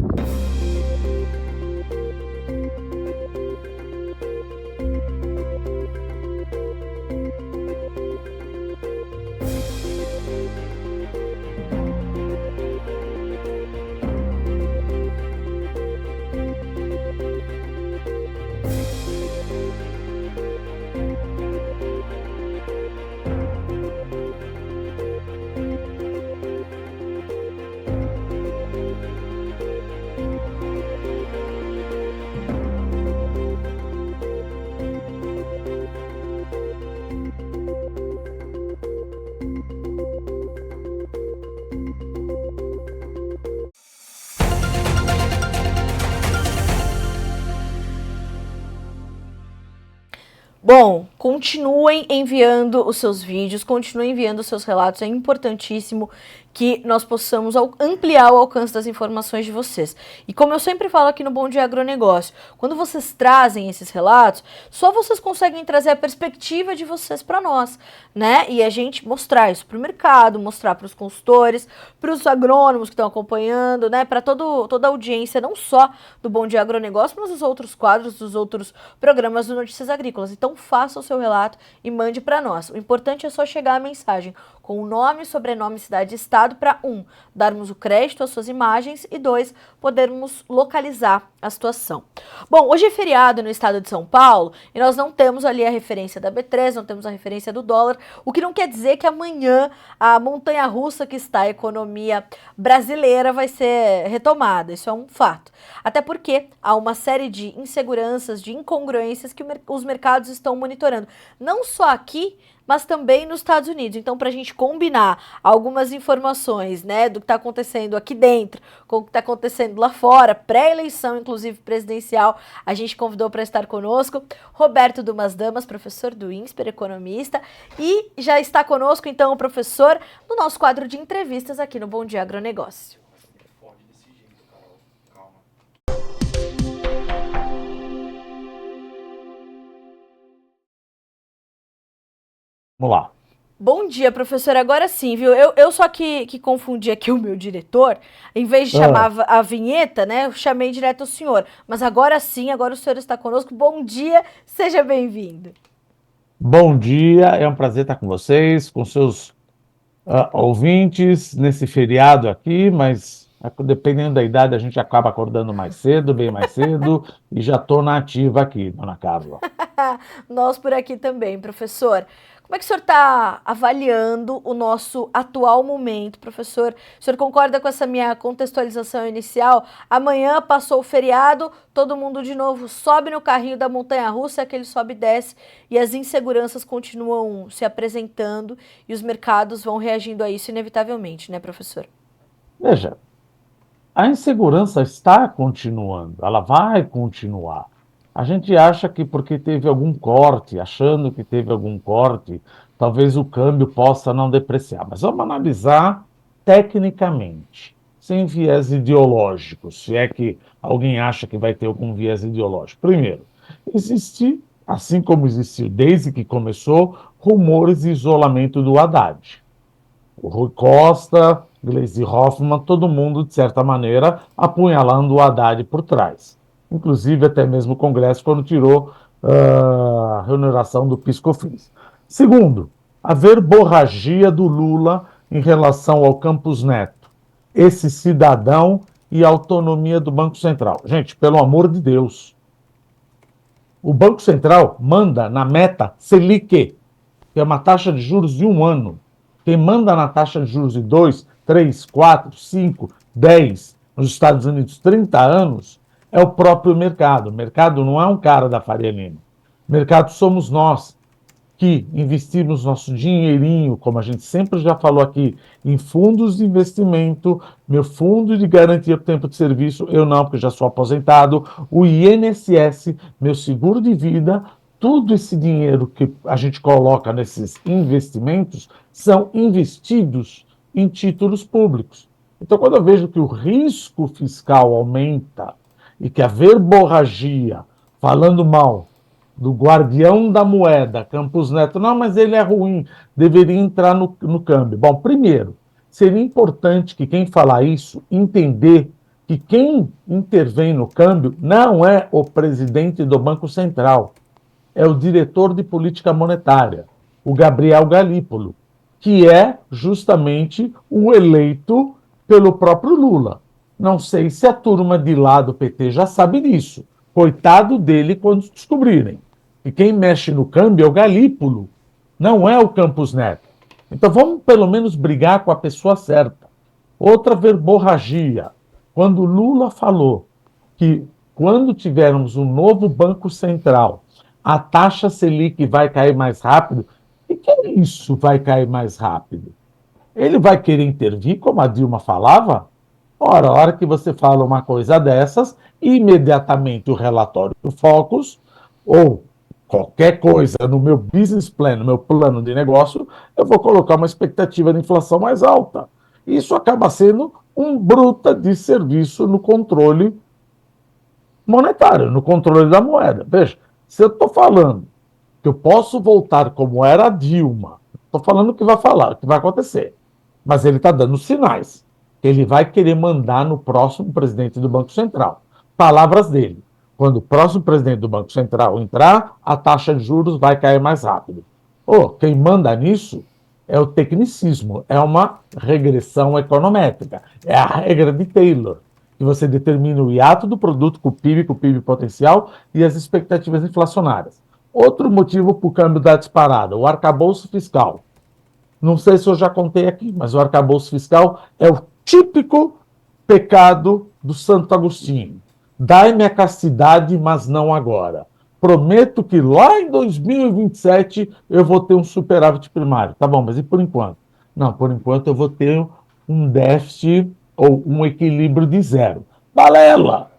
Bom, continuem enviando os seus vídeos, continuem enviando os seus relatos, é importantíssimo que nós possamos ampliar o alcance das informações de vocês. E como eu sempre falo aqui no Bom Dia Agronegócio, quando vocês trazem esses relatos, só vocês conseguem trazer a perspectiva de vocês para nós, né? E a gente mostrar isso para o mercado, mostrar para os consultores, para os agrônomos que estão acompanhando, né? Para toda a audiência, não só do Bom Dia Agronegócio, mas dos outros quadros, dos outros programas do Notícias Agrícolas. Então faça o seu relato e mande para nós. O importante é só chegar a mensagem com o nome, sobrenome, cidade e estado para, darmos o crédito às suas imagens e 2, podermos localizar a situação. Bom, hoje é feriado no estado de São Paulo e nós não temos ali a referência da B3, não temos a referência do dólar, o que não quer dizer que amanhã a montanha-russa que está a economia brasileira vai ser retomada, isso é um fato. Até porque há uma série de inseguranças, de incongruências que os mercados estão monitorando, não só aqui, mas também nos Estados Unidos. Então, para a gente combinar algumas informações, né, do que está acontecendo aqui dentro, com o que está acontecendo lá fora, pré-eleição, inclusive presidencial, a gente convidou para estar conosco Roberto Dumas Damas, professor do INSPER, economista, e já está conosco, então, o professor no nosso quadro de entrevistas aqui no Bom Dia Agronegócio. Vamos lá. Bom dia, professor. Agora sim, viu? Eu só que confundi aqui o meu diretor. Em vez de chamar a vinheta, né? Eu chamei direto o senhor. Mas agora sim, agora o senhor está conosco. Bom dia, seja bem-vindo. Bom dia, é um prazer estar com vocês, com seus ouvintes nesse feriado aqui, mas dependendo da idade a gente acaba acordando mais cedo, bem mais cedo, e já estou na ativa aqui, dona Carla. Nós por aqui também, professor. Como é que o senhor está avaliando o nosso atual momento, professor? O senhor concorda com essa minha contextualização inicial? Amanhã passou o feriado, todo mundo de novo sobe no carrinho da montanha-russa, aquele sobe e desce, e as inseguranças continuam se apresentando e os mercados vão reagindo a isso inevitavelmente, né, professor? Veja, a insegurança está continuando, ela vai continuar. A gente acha que porque teve algum corte, achando que teve algum corte, talvez o câmbio possa não depreciar. Mas vamos analisar tecnicamente, sem viés ideológico, se é que alguém acha que vai ter algum viés ideológico. Primeiro, existe, assim como existiu desde que começou, rumores de isolamento do Haddad. O Rui Costa, Gleisi Hoffmann, todo mundo, de certa maneira, apunhalando o Haddad por trás. Inclusive até mesmo o Congresso, quando tirou a remuneração do PIS/COFINS. Segundo, a verborragia do Lula em relação ao Campos Neto, esse cidadão e a autonomia do Banco Central. Gente, pelo amor de Deus, o Banco Central manda na meta Selic, que é uma taxa de juros de 1 ano. Quem manda na taxa de juros de 2, 3, 4, 5, 10, nos Estados Unidos, 30 anos, é o próprio mercado. O mercado não é um cara da Faria Lima. O mercado somos nós, que investimos nosso dinheirinho, como a gente sempre já falou aqui, em fundos de investimento, meu fundo de garantia por tempo de serviço, eu não, porque já sou aposentado, o INSS, meu seguro de vida, tudo esse dinheiro que a gente coloca nesses investimentos são investidos em títulos públicos. Então, quando eu vejo que o risco fiscal aumenta e que a verborragia, falando mal do guardião da moeda, Campos Neto, não, mas ele é ruim, deveria entrar no câmbio. Bom, primeiro, seria importante que quem falar isso entender que quem intervém no câmbio não é o presidente do Banco Central, é o diretor de política monetária, o Gabriel Galípolo, que é justamente o eleito pelo próprio Lula. Não sei se a turma de lá do PT já sabe disso. Coitado dele quando descobrirem. E quem mexe no câmbio é o Galípolo, não é o Campos Neto. Então vamos pelo menos brigar com a pessoa certa. Outra verborragia. Quando Lula falou que quando tivermos um novo Banco Central, a taxa Selic vai cair mais rápido, e que é isso vai cair mais rápido? Ele vai querer intervir, como a Dilma falava? Ora, a hora que você fala uma coisa dessas, imediatamente o relatório do Focus, ou qualquer coisa no meu business plan, no meu plano de negócio, eu vou colocar uma expectativa de inflação mais alta. Isso acaba sendo um bruta de serviço no controle monetário, no controle da moeda. Veja, se eu estou falando que eu posso voltar como era a Dilma, estou falando o que vai falar, o que vai acontecer, mas ele está dando sinais que ele vai querer mandar no próximo presidente do Banco Central. Palavras dele. Quando o próximo presidente do Banco Central entrar, a taxa de juros vai cair mais rápido. Quem manda nisso é o tecnicismo, é uma regressão econométrica, é a regra de Taylor, que você determina o hiato do produto com o PIB potencial e as expectativas inflacionárias. Outro motivo para o câmbio dar disparada, o arcabouço fiscal. Não sei se eu já contei aqui, mas o arcabouço fiscal é o típico pecado do Santo Agostinho. Dai-me a castidade, mas não agora. Prometo que lá em 2027 eu vou ter um superávit primário. Tá bom, mas e por enquanto? Não, por enquanto eu vou ter um déficit ou um equilíbrio de zero. Balela!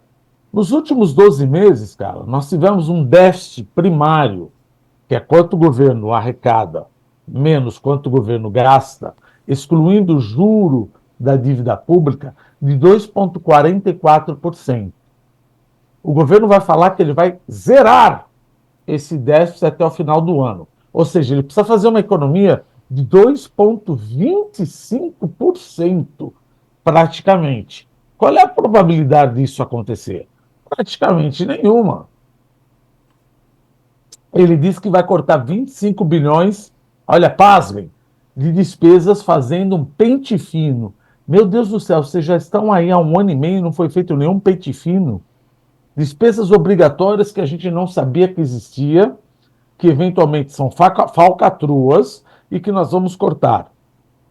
Nos últimos 12 meses, cara, nós tivemos um déficit primário, que é quanto o governo arrecada menos quanto o governo gasta, excluindo o juro da dívida pública, de 2,44%. O governo vai falar que ele vai zerar esse déficit até o final do ano. Ou seja, ele precisa fazer uma economia de 2,25%, praticamente. Qual é a probabilidade disso acontecer? Praticamente nenhuma. Ele diz que vai cortar 25 bilhões, olha, pasmem, de despesas fazendo um pente fino. Meu Deus do céu, vocês já estão aí há 1 ano e meio e não foi feito nenhum pente fino. Despesas obrigatórias que a gente não sabia que existia, que eventualmente são falcatruas e que nós vamos cortar.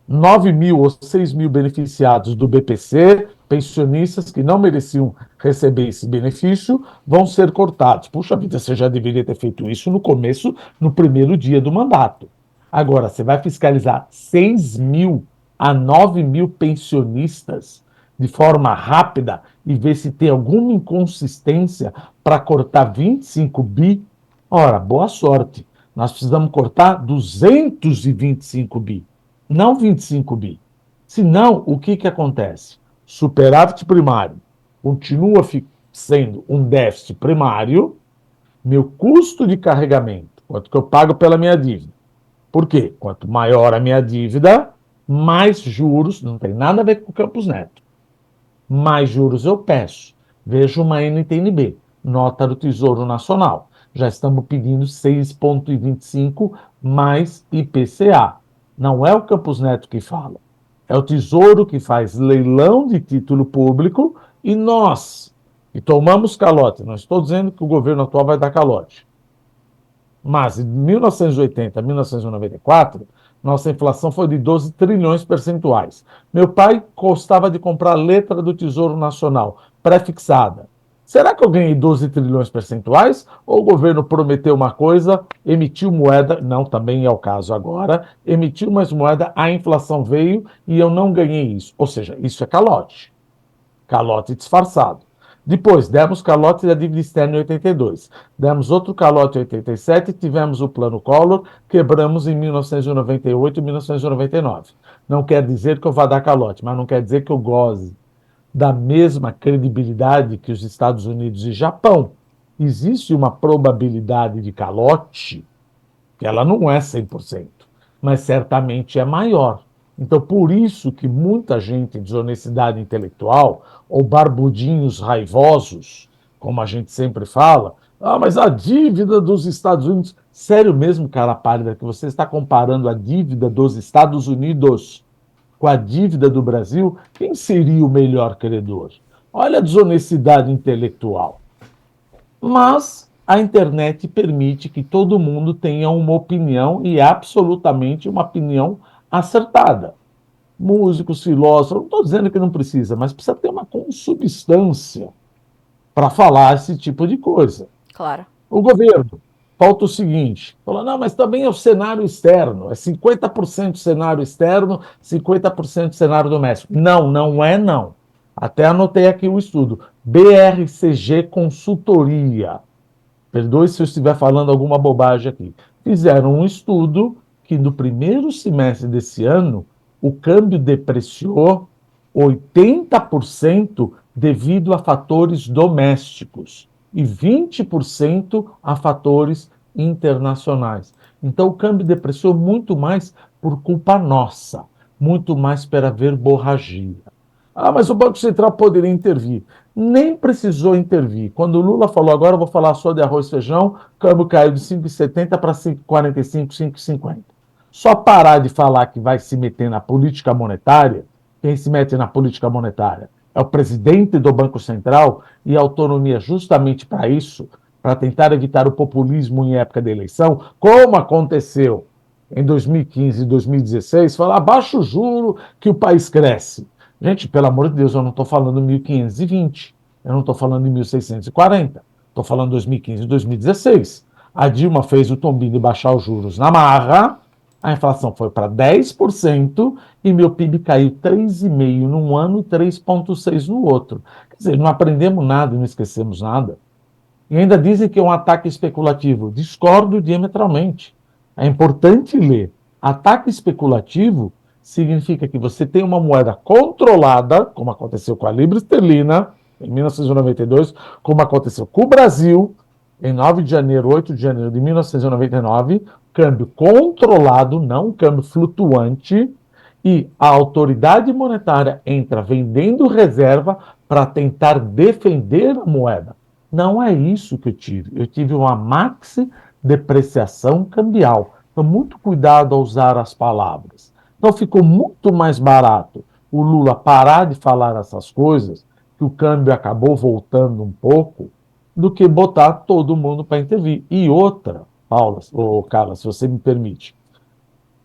9 mil ou 6 mil beneficiados do BPC, pensionistas que não mereciam receber esse benefício, vão ser cortados. Puxa vida, você já deveria ter feito isso no começo, no primeiro dia do mandato. Agora, você vai fiscalizar 6 mil a 9 mil pensionistas de forma rápida e ver se tem alguma inconsistência para cortar 25 bi? Ora, boa sorte. Nós precisamos cortar 225 bi, não 25 bi. Senão, o que acontece? Superávit primário continua sendo um déficit primário, meu custo de carregamento, quanto que eu pago pela minha dívida. Por quê? Quanto maior a minha dívida, mais juros, não tem nada a ver com o Campos Neto, mais juros eu peço. Veja uma NTNB, nota do Tesouro Nacional. Já estamos pedindo 6,25 mais IPCA. Não é o Campos Neto que fala. É o Tesouro que faz leilão de título público e nós, que tomamos calote. Não estou dizendo que o governo atual vai dar calote. Mas, em 1980 a 1994, nossa inflação foi de 12 trilhões percentuais. Meu pai gostava de comprar letra do Tesouro Nacional, pré-fixada. Será que eu ganhei 12 trilhões percentuais? Ou o governo prometeu uma coisa, emitiu moeda, não, também é o caso agora, emitiu mais moeda, a inflação veio e eu não ganhei isso. Ou seja, isso é calote. Calote disfarçado. Depois, demos calote da dívida externa em 82. Demos outro calote em 87, tivemos o plano Collor, quebramos em 1998 e 1999. Não quer dizer que eu vá dar calote, mas não quer dizer que eu goze da mesma credibilidade que os Estados Unidos e Japão. Existe uma probabilidade de calote, que ela não é 100%, mas certamente é maior. Então, por isso que muita gente, desonestidade intelectual, ou barbudinhos raivosos, como a gente sempre fala, mas a dívida dos Estados Unidos... Sério mesmo, cara pálida, que você está comparando a dívida dos Estados Unidos com a dívida do Brasil? Quem seria o melhor credor? Olha a desonestidade intelectual. Mas a internet permite que todo mundo tenha uma opinião e absolutamente uma opinião acertada. Músicos, filósofos, não estou dizendo que não precisa, mas precisa ter uma consubstância para falar esse tipo de coisa. Claro. O governo falta o seguinte, fala, não, mas também é o cenário externo, é 50% cenário externo, 50% cenário doméstico. Não, não é não. Até anotei aqui o estudo. BRCG Consultoria. perdoe se eu estiver falando alguma bobagem aqui, fizeram um estudo que no primeiro semestre desse ano o câmbio depreciou 80% devido a fatores domésticos e 20% a fatores internacionais. Então o câmbio depreciou muito mais por culpa nossa, muito mais para verborragia. Ah, mas o Banco Central poderia intervir. Nem precisou intervir. Quando o Lula falou, agora eu vou falar só de arroz e feijão, o câmbio caiu de 5,70 para 5,45, 5,50. Só parar de falar que vai se meter na política monetária, quem se mete na política monetária é o presidente do Banco Central e a autonomia justamente para isso, para tentar evitar o populismo em época de eleição, como aconteceu em 2015 e 2016, falar abaixa o juro que o país cresce. Gente, pelo amor de Deus, eu não estou falando 1520, eu não estou falando de 1640, estou falando 2015 e 2016. A Dilma fez o Tombini baixar os juros na marra, a inflação foi para 10% e meu PIB caiu 3,5% num ano e 3,6% no outro. Quer dizer, não aprendemos nada, não esquecemos nada. E ainda dizem que é um ataque especulativo. Discordo diametralmente. É importante ler. Ataque especulativo significa que você tem uma moeda controlada, como aconteceu com a Libra Esterlina, em 1992, como aconteceu com o Brasil, em 9 de janeiro, 8 de janeiro de 1999, câmbio controlado, não câmbio flutuante, e a autoridade monetária entra vendendo reserva para tentar defender a moeda. Não é isso que eu tive. Eu tive uma maxi depreciação cambial. Então, muito cuidado ao usar as palavras. Então, ficou muito mais barato o Lula parar de falar essas coisas, que o câmbio acabou voltando um pouco, do que botar todo mundo para intervir. E outra, Paula, ou Carla, se você me permite,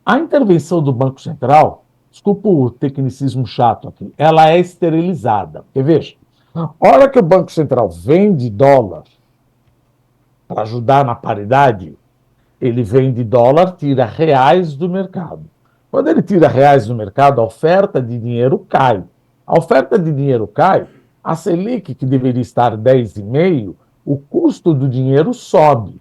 a intervenção do Banco Central, desculpa o tecnicismo chato aqui, ela é esterilizada. Porque veja, a hora que o Banco Central vende dólar para ajudar na paridade, ele vende dólar, tira reais do mercado. Quando ele tira reais do mercado, a oferta de dinheiro cai. A oferta de dinheiro cai, a Selic, que deveria estar 10,5%, o custo do dinheiro sobe.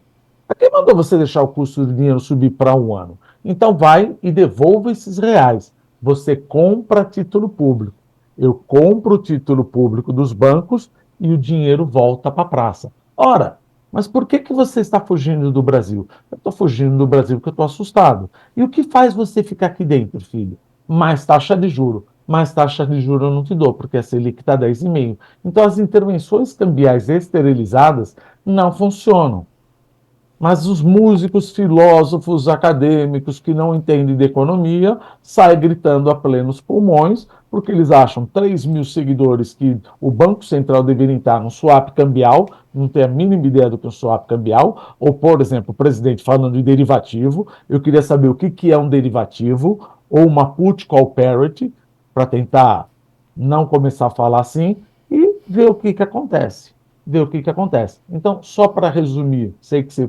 Quem mandou você deixar o custo do dinheiro subir para um ano? Então vai e devolva esses reais. Você compra título público. Eu compro o título público dos bancos e o dinheiro volta para a praça. Ora, mas por que você está fugindo do Brasil? Eu estou fugindo do Brasil porque eu estou assustado. E o que faz você ficar aqui dentro, filho? Mais taxa de juro. Mais taxa de juro eu não te dou, porque a Selic está 10,5%. Então as intervenções cambiais esterilizadas não funcionam. Mas os músicos, filósofos, acadêmicos que não entendem de economia saem gritando a plenos pulmões, porque eles acham 3 mil seguidores que o Banco Central deveria estar no swap cambial, não tem a mínima ideia do que é um swap cambial, ou, por exemplo, o presidente falando de derivativo. Eu queria saber o que é um derivativo, ou uma put call parity, para tentar não começar a falar assim, e ver o que acontece. Ver o que acontece. Então, só para resumir, sei que você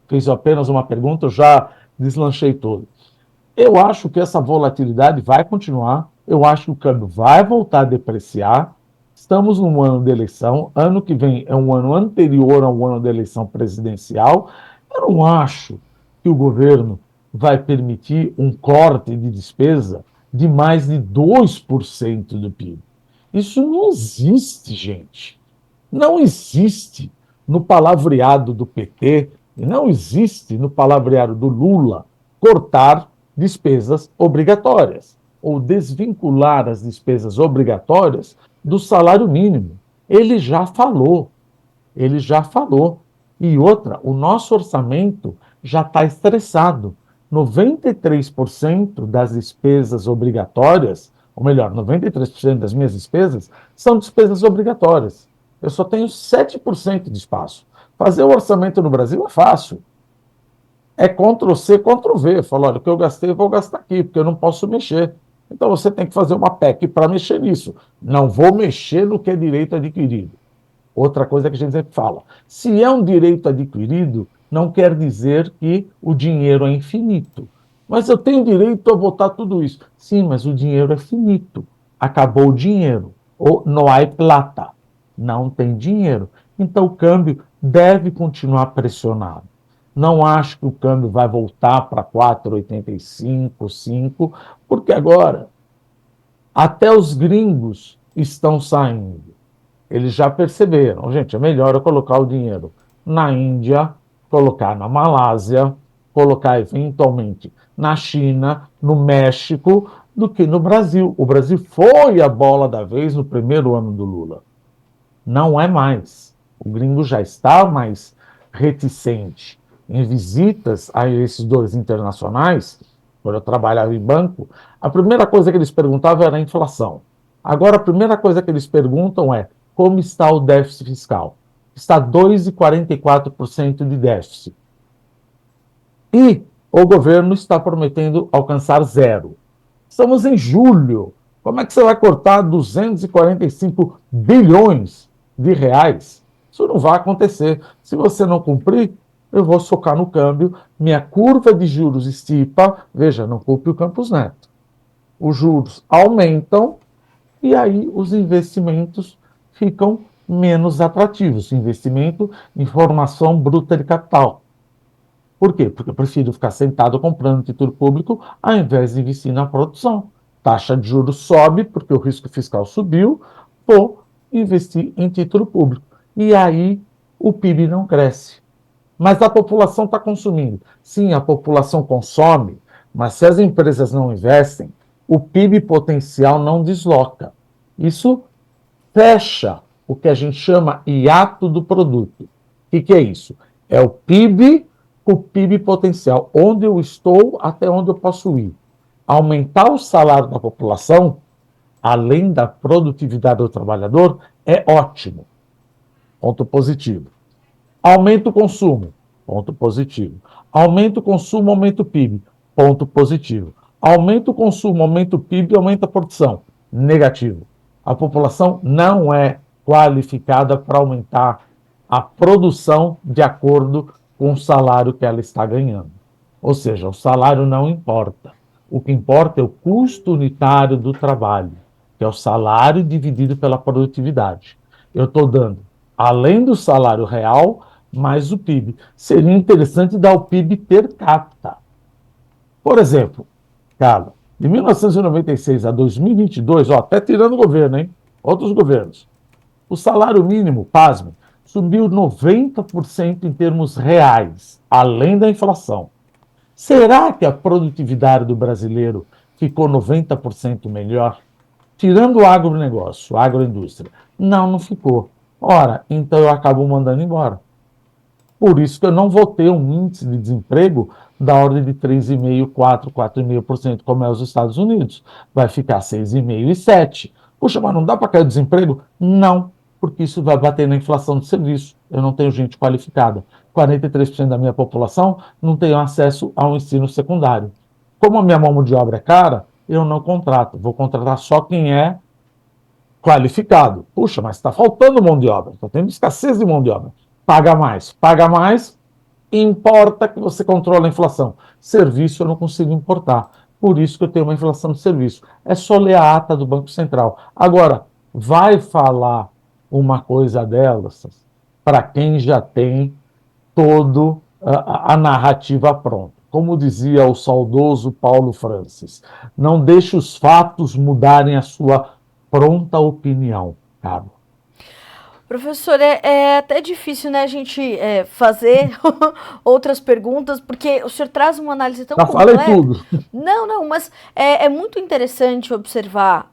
fez apenas uma pergunta, eu já deslanchei todo. Eu acho que essa volatilidade vai continuar, eu acho que o câmbio vai voltar a depreciar. Estamos num ano de eleição, ano que vem é um ano anterior ao ano da eleição presidencial. Eu não acho que o governo vai permitir um corte de despesa de mais de 2% do PIB. Isso não existe, gente. Não existe no palavreado do PT, não existe no palavreado do Lula cortar despesas obrigatórias ou desvincular as despesas obrigatórias do salário mínimo. Ele já falou, ele já falou. E outra, o nosso orçamento já está estressado. 93% das despesas obrigatórias, ou melhor, 93% das minhas despesas são despesas obrigatórias. Eu só tenho 7% de espaço. Fazer o orçamento no Brasil é fácil. É Ctrl+C, Ctrl+V. Fala, olha, o que eu gastei, eu vou gastar aqui, porque eu não posso mexer. Então você tem que fazer uma PEC para mexer nisso. Não vou mexer no que é direito adquirido. Outra coisa que a gente sempre fala. Se é um direito adquirido, não quer dizer que o dinheiro é infinito. Mas eu tenho direito a votar tudo isso. Sim, mas o dinheiro é finito. Acabou o dinheiro. Ou não há plata. Não tem dinheiro. Então o câmbio deve continuar pressionado. Não acho que o câmbio vai voltar para 4,85, 5, porque agora até os gringos estão saindo. Eles já perceberam, gente, é melhor eu colocar o dinheiro na Índia, colocar na Malásia, colocar eventualmente na China, no México, do que no Brasil. O Brasil foi a bola da vez no primeiro ano do Lula. Não é mais. O gringo já está mais reticente. Em visitas a esses dois internacionais, quando eu trabalhava em banco, a primeira coisa que eles perguntavam era a inflação. Agora, a primeira coisa que eles perguntam é como está o déficit fiscal. Está 2,44% de déficit. E o governo está prometendo alcançar zero. Estamos em julho. Como é que você vai cortar 245 bilhões de reais? Isso não vai acontecer. Se você não cumprir, eu vou socar no câmbio. Minha curva de juros estipa. Veja, não culpe o Campos Neto. Os juros aumentam e aí os investimentos ficam menos atrativos. Investimento em formação bruta de capital. Por quê? Porque eu prefiro ficar sentado comprando título público ao invés de investir na produção. Taxa de juros sobe porque o risco fiscal subiu, vou investir em título público. E aí o PIB não cresce. Mas a população está consumindo. Sim, a população consome, mas se as empresas não investem, o PIB potencial não desloca. Isso fecha o que a gente chama hiato do produto. O que é isso? É o PIB com o PIB potencial, onde eu estou até onde eu posso ir. Aumentar o salário da população, além da produtividade do trabalhador, é ótimo. Ponto positivo. Aumenta o consumo, ponto positivo. Aumenta o consumo, aumenta o PIB, ponto positivo. Aumenta o consumo, aumenta o PIB, aumenta a produção, negativo. A população não é qualificada para aumentar a produção de acordo com o salário que ela está ganhando. Ou seja, o salário não importa. O que importa é o custo unitário do trabalho, que é o salário dividido pela produtividade. Eu estou dando, além do salário real, mais o PIB. Seria interessante dar o PIB per capita. Por exemplo, Carlos, de 1996 a 2022, ó, até tirando o governo, hein? Outros governos. O salário mínimo, pasme, subiu 90% em termos reais, além da inflação. Será que a produtividade do brasileiro ficou 90% melhor? Tirando o agronegócio, a agroindústria. Não, não ficou. Ora, então eu acabo mandando embora. Por isso que eu não vou ter um índice de desemprego da ordem de 3,5%, 4%, 4,5%, como é os Estados Unidos. Vai ficar 6,5% e 7%. Puxa, mas não dá para cair o desemprego? Não, porque isso vai bater na inflação de serviço. Eu não tenho gente qualificada. 43% da minha população não tem acesso ao ensino secundário. Como a minha mão de obra é cara, eu não contrato. Vou contratar só quem é qualificado. Puxa, mas está faltando mão de obra. Está tendo escassez de mão de obra. Paga mais, importa que você controle a inflação. Serviço eu não consigo importar. Por isso que eu tenho uma inflação de serviço. É só ler a ata do Banco Central. Agora, vai falar uma coisa delas para quem já tem toda a narrativa pronta. Como dizia o saudoso Paulo Francis, não deixe os fatos mudarem a sua pronta opinião, Carlos. Professor, é até difícil, né, a gente fazer outras perguntas, porque o senhor traz uma análise tão completa. Falei tudo. Não, mas é muito interessante observar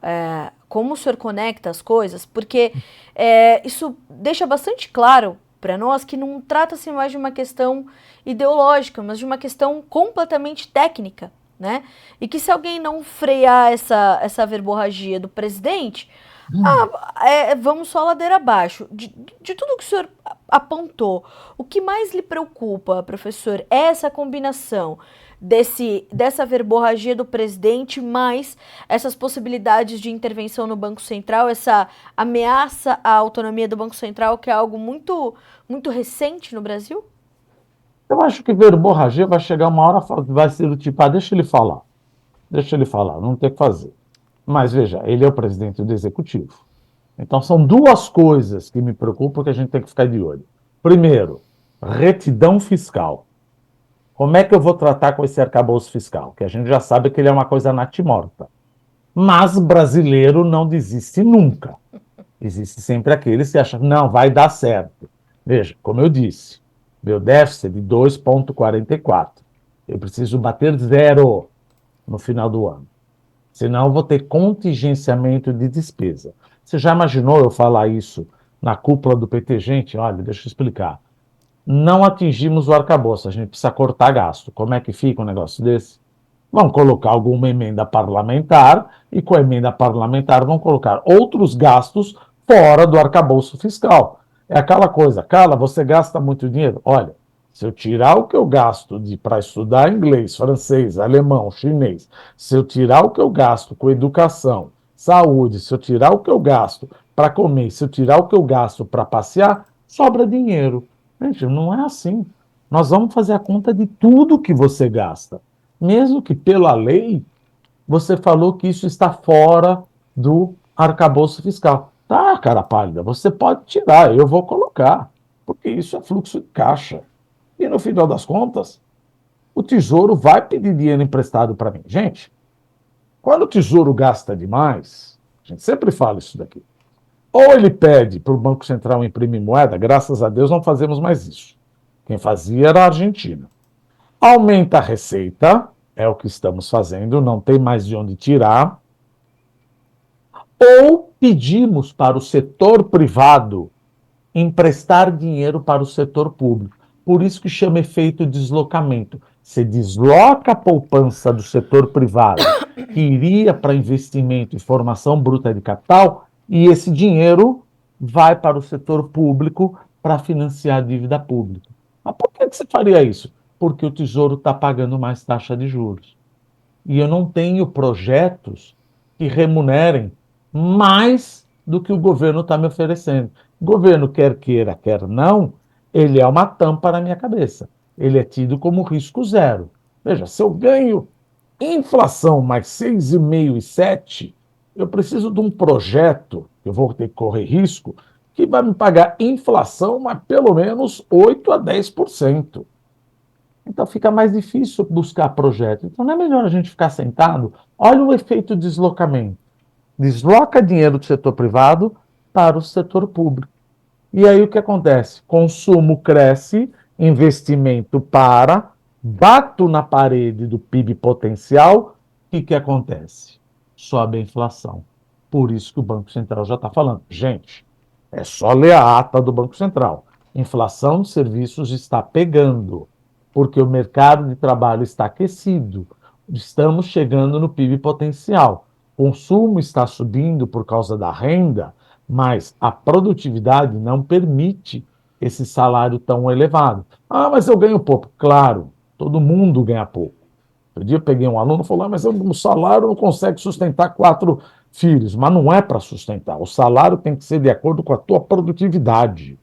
como o senhor conecta as coisas, porque isso deixa bastante claro para nós que não trata-se mais de uma questão ideológica, mas de uma questão completamente técnica, né? E que se alguém não frear essa verborragia do presidente... vamos só ladeira abaixo. De tudo que o senhor apontou, o que mais lhe preocupa, professor, é essa combinação dessa verborragia do presidente, mais essas possibilidades de intervenção no Banco Central, essa ameaça à autonomia do Banco Central, que é algo muito, muito recente no Brasil? Eu acho que verborragia vai chegar uma hora, vai ser do tipo, deixa ele falar, não tem o que fazer. Mas veja, ele é o presidente do executivo. Então são duas coisas que me preocupam que a gente tem que ficar de olho. Primeiro, retidão fiscal. Como é que eu vou tratar com esse arcabouço fiscal? Que a gente já sabe que ele é uma coisa natimorta. Mas brasileiro não desiste nunca. Existe sempre aqueles que acham, não, vai dar certo. Veja, como eu disse, meu déficit é de 2,44. Eu preciso bater zero no final do ano. Senão eu vou ter contingenciamento de despesa. Você já imaginou eu falar isso na cúpula do PT? Gente, olha, deixa eu explicar. Não atingimos o arcabouço, a gente precisa cortar gasto. Como é que fica um negócio desse? Vão colocar alguma emenda parlamentar e com a emenda parlamentar vão colocar outros gastos fora do arcabouço fiscal. É aquela coisa, Carla, você gasta muito dinheiro? Olha, se eu tirar o que eu gasto para estudar inglês, francês, alemão, chinês, se eu tirar o que eu gasto com educação, saúde, se eu tirar o que eu gasto para comer, se eu tirar o que eu gasto para passear, sobra dinheiro. Gente, não é assim. Nós vamos fazer a conta de tudo que você gasta. Mesmo que pela lei, você falou que isso está fora do arcabouço fiscal. Tá, cara pálida, você pode tirar, eu vou colocar, porque isso é fluxo de caixa. E no final das contas, o Tesouro vai pedir dinheiro emprestado para mim. Gente, quando o Tesouro gasta demais, a gente sempre fala isso daqui, ou ele pede para o Banco Central imprimir moeda, graças a Deus não fazemos mais isso. Quem fazia era a Argentina. Aumenta a receita, é o que estamos fazendo, não tem mais de onde tirar. Ou pedimos para o setor privado emprestar dinheiro para o setor público. Por isso que chama efeito deslocamento. Você desloca a poupança do setor privado, que iria para investimento e formação bruta de capital, e esse dinheiro vai para o setor público para financiar a dívida pública. Mas por que você faria isso? Porque o Tesouro está pagando mais taxa de juros. E eu não tenho projetos que remunerem mais do que o governo está me oferecendo. O governo, quer queira, quer não, ele é uma tampa na minha cabeça. Ele é tido como risco zero. Veja, se eu ganho inflação mais 6,5 e 7, eu preciso de um projeto, que eu vou ter que correr risco, que vai me pagar inflação, mas pelo menos 8 a 10%. Então fica mais difícil buscar projeto. Então não é melhor a gente ficar sentado? Olha o efeito deslocamento. Desloca dinheiro do setor privado para o setor público. E aí o que acontece? Consumo cresce, investimento para, bato na parede do PIB potencial, o que acontece? Sobe a inflação. Por isso que o Banco Central já está falando. Gente, é só ler a ata do Banco Central. Inflação de serviços está pegando, porque o mercado de trabalho está aquecido. Estamos chegando no PIB potencial. O consumo está subindo por causa da renda, mas a produtividade não permite esse salário tão elevado. Ah, mas eu ganho pouco. Claro, todo mundo ganha pouco. Outro dia eu peguei um aluno e falou, mas o salário não consegue sustentar 4 filhos. Mas não é para sustentar. O salário tem que ser de acordo com a tua produtividade.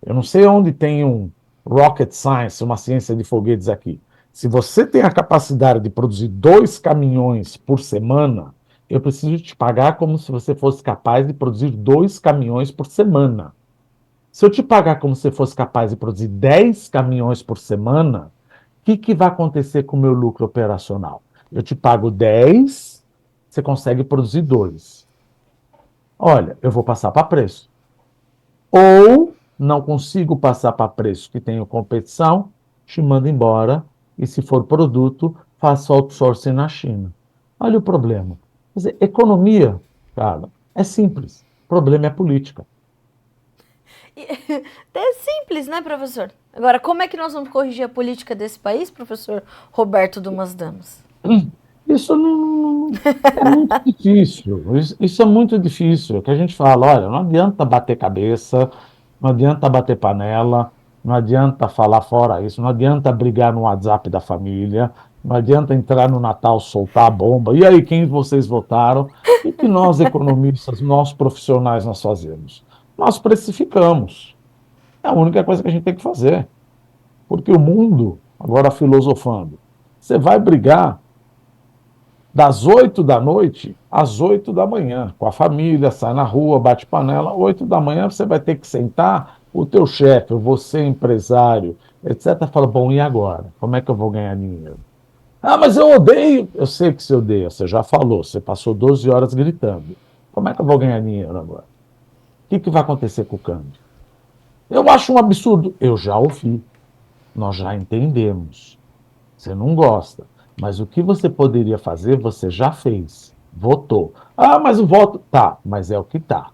Eu não sei onde tem um rocket science, uma ciência de foguetes aqui. Se você tem a capacidade de produzir 2 caminhões por semana, eu preciso te pagar como se você fosse capaz de produzir 2 caminhões por semana. Se eu te pagar como se você fosse capaz de produzir 10 caminhões por semana, o que vai acontecer com o meu lucro operacional? Eu te pago 10, você consegue produzir 2. Olha, eu vou passar para preço. Ou não consigo passar para preço que tenho competição, te mando embora e, se for produto, faço outsourcing na China. Olha o problema. Quer dizer, economia, cara, é simples. O problema é política. É simples, né, professor? Agora, como é que nós vamos corrigir a política desse país, professor Roberto Dumas Damas? Isso não é muito difícil. Isso é muito difícil. É que a gente fala, olha, não adianta bater cabeça, não adianta bater panela, não adianta falar fora isso, não adianta brigar no WhatsApp da família, não adianta entrar no Natal, soltar a bomba. E aí, quem vocês votaram? E que nós, economistas, nós profissionais, nós fazemos? Nós precificamos. É a única coisa que a gente tem que fazer. Porque o mundo, agora filosofando, você vai brigar das 8 da noite às 8 da manhã, com a família, sai na rua, bate panela, 8 da manhã você vai ter que sentar o teu chefe, você empresário, etc., fala, bom, e agora? Como é que eu vou ganhar dinheiro? Ah, mas eu odeio. Eu sei que você odeia, você já falou, você passou 12 horas gritando. Como é que eu vou ganhar dinheiro agora? O que vai acontecer com o câmbio? Eu acho um absurdo. Eu já ouvi, nós já entendemos. Você não gosta. Mas o que você poderia fazer, você já fez. Votou. Ah, mas o voto. Tá, mas é o que tá.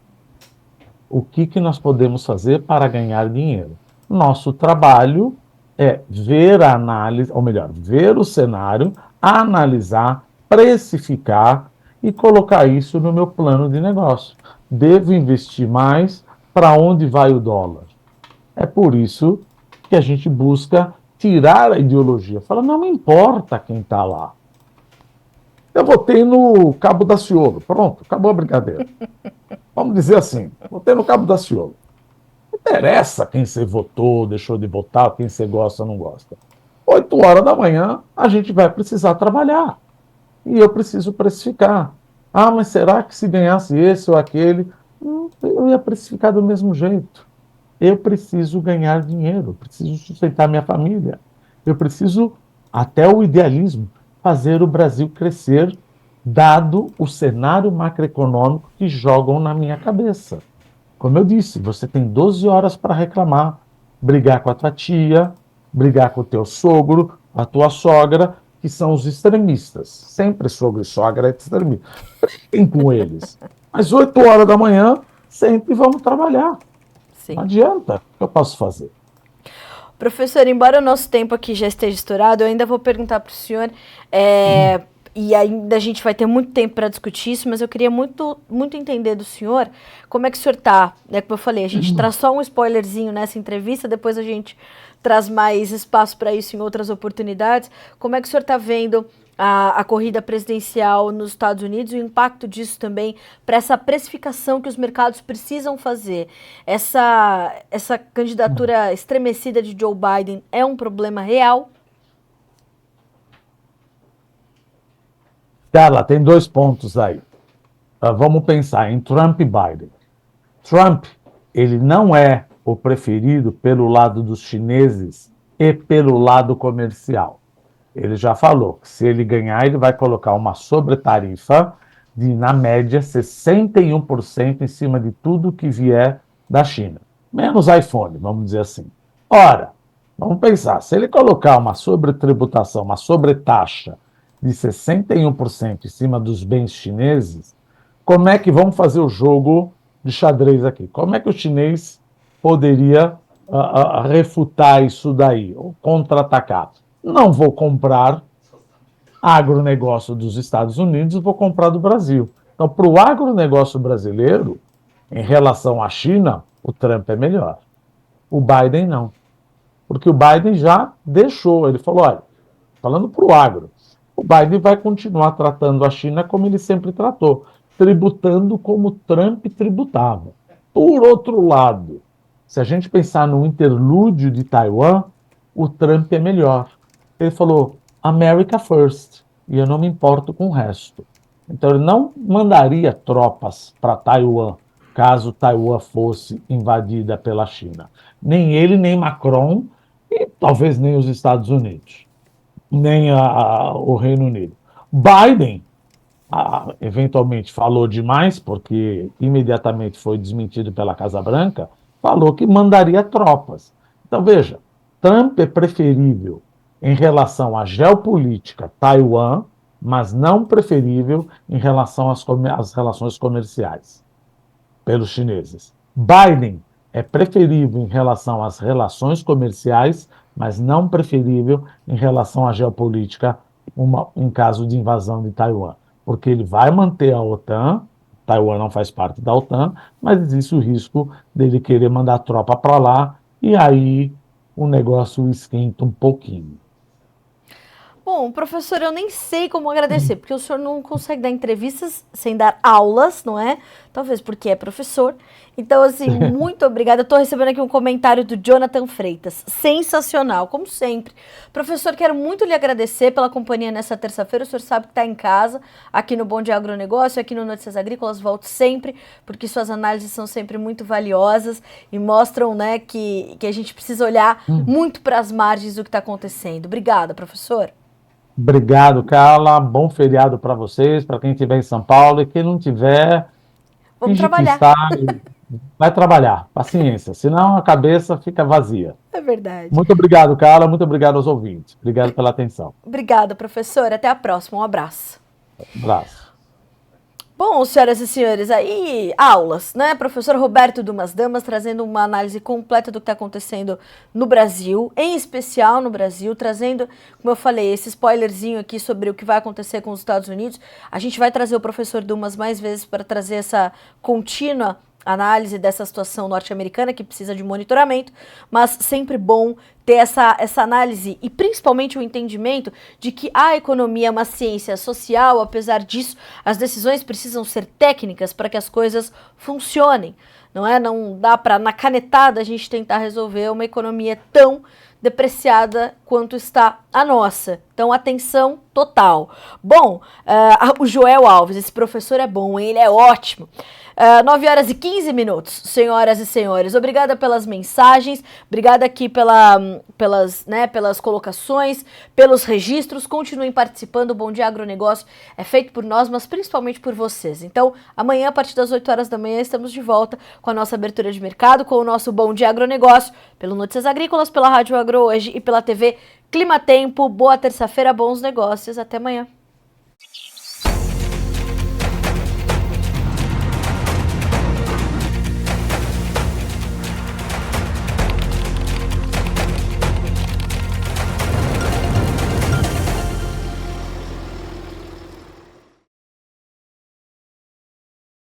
O que nós podemos fazer para ganhar dinheiro? Nosso trabalho é ver a análise, ou melhor, ver o cenário, analisar, precificar e colocar isso no meu plano de negócio. Devo investir mais? Para onde vai o dólar? É por isso que a gente busca tirar a ideologia. Fala, não me importa quem está lá. Eu votei no Cabo Daciolo. Pronto, acabou a brincadeira. Vamos dizer assim, votei no Cabo Daciolo. Não interessa quem você votou, deixou de votar, quem você gosta ou não gosta. 8 horas da manhã, a gente vai precisar trabalhar. E eu preciso precificar. Ah, mas será que se ganhasse esse ou aquele, eu ia precificar do mesmo jeito. Eu preciso ganhar dinheiro, preciso sustentar minha família. Eu preciso, até o idealismo, fazer o Brasil crescer, dado o cenário macroeconômico que jogam na minha cabeça. Como eu disse, você tem 12 horas para reclamar, brigar com a tua tia, brigar com o teu sogro, a tua sogra, que são os extremistas. Sempre sogro e sogra é extremista. Briguem com eles. Às 8 horas da manhã, sempre vamos trabalhar. Sim. Não adianta. O que eu posso fazer? Professor, embora o nosso tempo aqui já esteja estourado, eu ainda vou perguntar para o senhor, e ainda a gente vai ter muito tempo para discutir isso, mas eu queria muito, muito entender do senhor como é que o senhor está, né? Como eu falei, a gente traz só um spoilerzinho nessa entrevista, depois a gente traz mais espaço para isso em outras oportunidades. Como é que o senhor está vendo a corrida presidencial nos Estados Unidos e o impacto disso também para essa precificação que os mercados precisam fazer? Essa candidatura estremecida de Joe Biden é um problema real? Carla, tem 2 pontos aí. Vamos pensar em Trump e Biden. Trump, ele não é o preferido pelo lado dos chineses e pelo lado comercial. Ele já falou que se ele ganhar, ele vai colocar uma sobretarifa de, na média, 61% em cima de tudo que vier da China. Menos iPhone, vamos dizer assim. Ora, vamos pensar, se ele colocar uma sobretributação, uma sobretaxa de 61% em cima dos bens chineses, como é que vamos fazer o jogo de xadrez aqui? Como é que o chinês poderia refutar isso daí, ou contra-atacar? Não vou comprar agronegócio dos Estados Unidos, vou comprar do Brasil. Então, para o agronegócio brasileiro, em relação à China, o Trump é melhor. O Biden não. Porque o Biden já deixou, ele falou, olha, falando para o agro, o Biden vai continuar tratando a China como ele sempre tratou, tributando como Trump tributava. Por outro lado, se a gente pensar no interlúdio de Taiwan, o Trump é melhor. Ele falou, America first, e eu não me importo com o resto. Então ele não mandaria tropas para Taiwan, caso Taiwan fosse invadida pela China. Nem ele, nem Macron, e talvez nem os Estados Unidos, nem o Reino Unido. Biden, eventualmente falou demais, porque imediatamente foi desmentido pela Casa Branca, falou que mandaria tropas. Então, veja, Trump é preferível em relação à geopolítica Taiwan, mas não preferível em relação às relações comerciais pelos chineses. Biden é preferível em relação às relações comerciais, mas não preferível em relação à geopolítica em caso de invasão de Taiwan. Porque ele vai manter a OTAN, Taiwan não faz parte da OTAN, mas existe o risco dele querer mandar tropa para lá, e aí o negócio esquenta um pouquinho. Bom, professor, eu nem sei como agradecer, porque o senhor não consegue dar entrevistas sem dar aulas, não é? Talvez porque é professor. Então, assim, muito obrigada. Eu estou recebendo aqui um comentário do Jonathan Freitas. Sensacional, como sempre. Professor, quero muito lhe agradecer pela companhia nessa terça-feira. O senhor sabe que está em casa, aqui no Bom Dia Agronegócio, aqui no Notícias Agrícolas. Volto sempre, porque suas análises são sempre muito valiosas e mostram, né, que a gente precisa olhar muito para as margens do que está acontecendo. Obrigada, professor. Obrigado, Carla. Bom feriado para vocês, para quem estiver em São Paulo. E quem não tiver, Vamos finge que trabalhar. está e vai trabalhar. Paciência, senão a cabeça fica vazia. É verdade. Muito obrigado, Carla. Muito obrigado aos ouvintes. Obrigado pela atenção. Obrigada, professor. Até a próxima. Um abraço. Um abraço. Bom, senhoras e senhores, aí aulas, né? Professor Roberto Dumas Damas trazendo uma análise completa do que está acontecendo no Brasil, em especial no Brasil, trazendo, como eu falei, esse spoilerzinho aqui sobre o que vai acontecer com os Estados Unidos. A gente vai trazer o professor Dumas mais vezes para trazer essa contínua análise dessa situação norte-americana que precisa de monitoramento, mas sempre bom ter essa análise e principalmente o entendimento de que a economia é uma ciência social, apesar disso, as decisões precisam ser técnicas para que as coisas funcionem, não é? Não dá para, na canetada, a gente tentar resolver uma economia tão depreciada quanto está a nossa. Então, atenção total. Bom, o Joel Alves, esse professor é bom, hein? Ele é ótimo. 9 horas e 15 minutos, senhoras e senhores. Obrigada pelas mensagens, obrigada aqui pelas colocações, pelos registros. Continuem participando. O Bom Dia Agronegócio é feito por nós, mas principalmente por vocês. Então, amanhã, a partir das 8 horas da manhã, estamos de volta com a nossa abertura de mercado, com o nosso Bom Dia Agronegócio, pelo Notícias Agrícolas, pela Rádio Agro Hoje e pela TV Clima Tempo. Boa terça-feira, bons negócios. Até amanhã.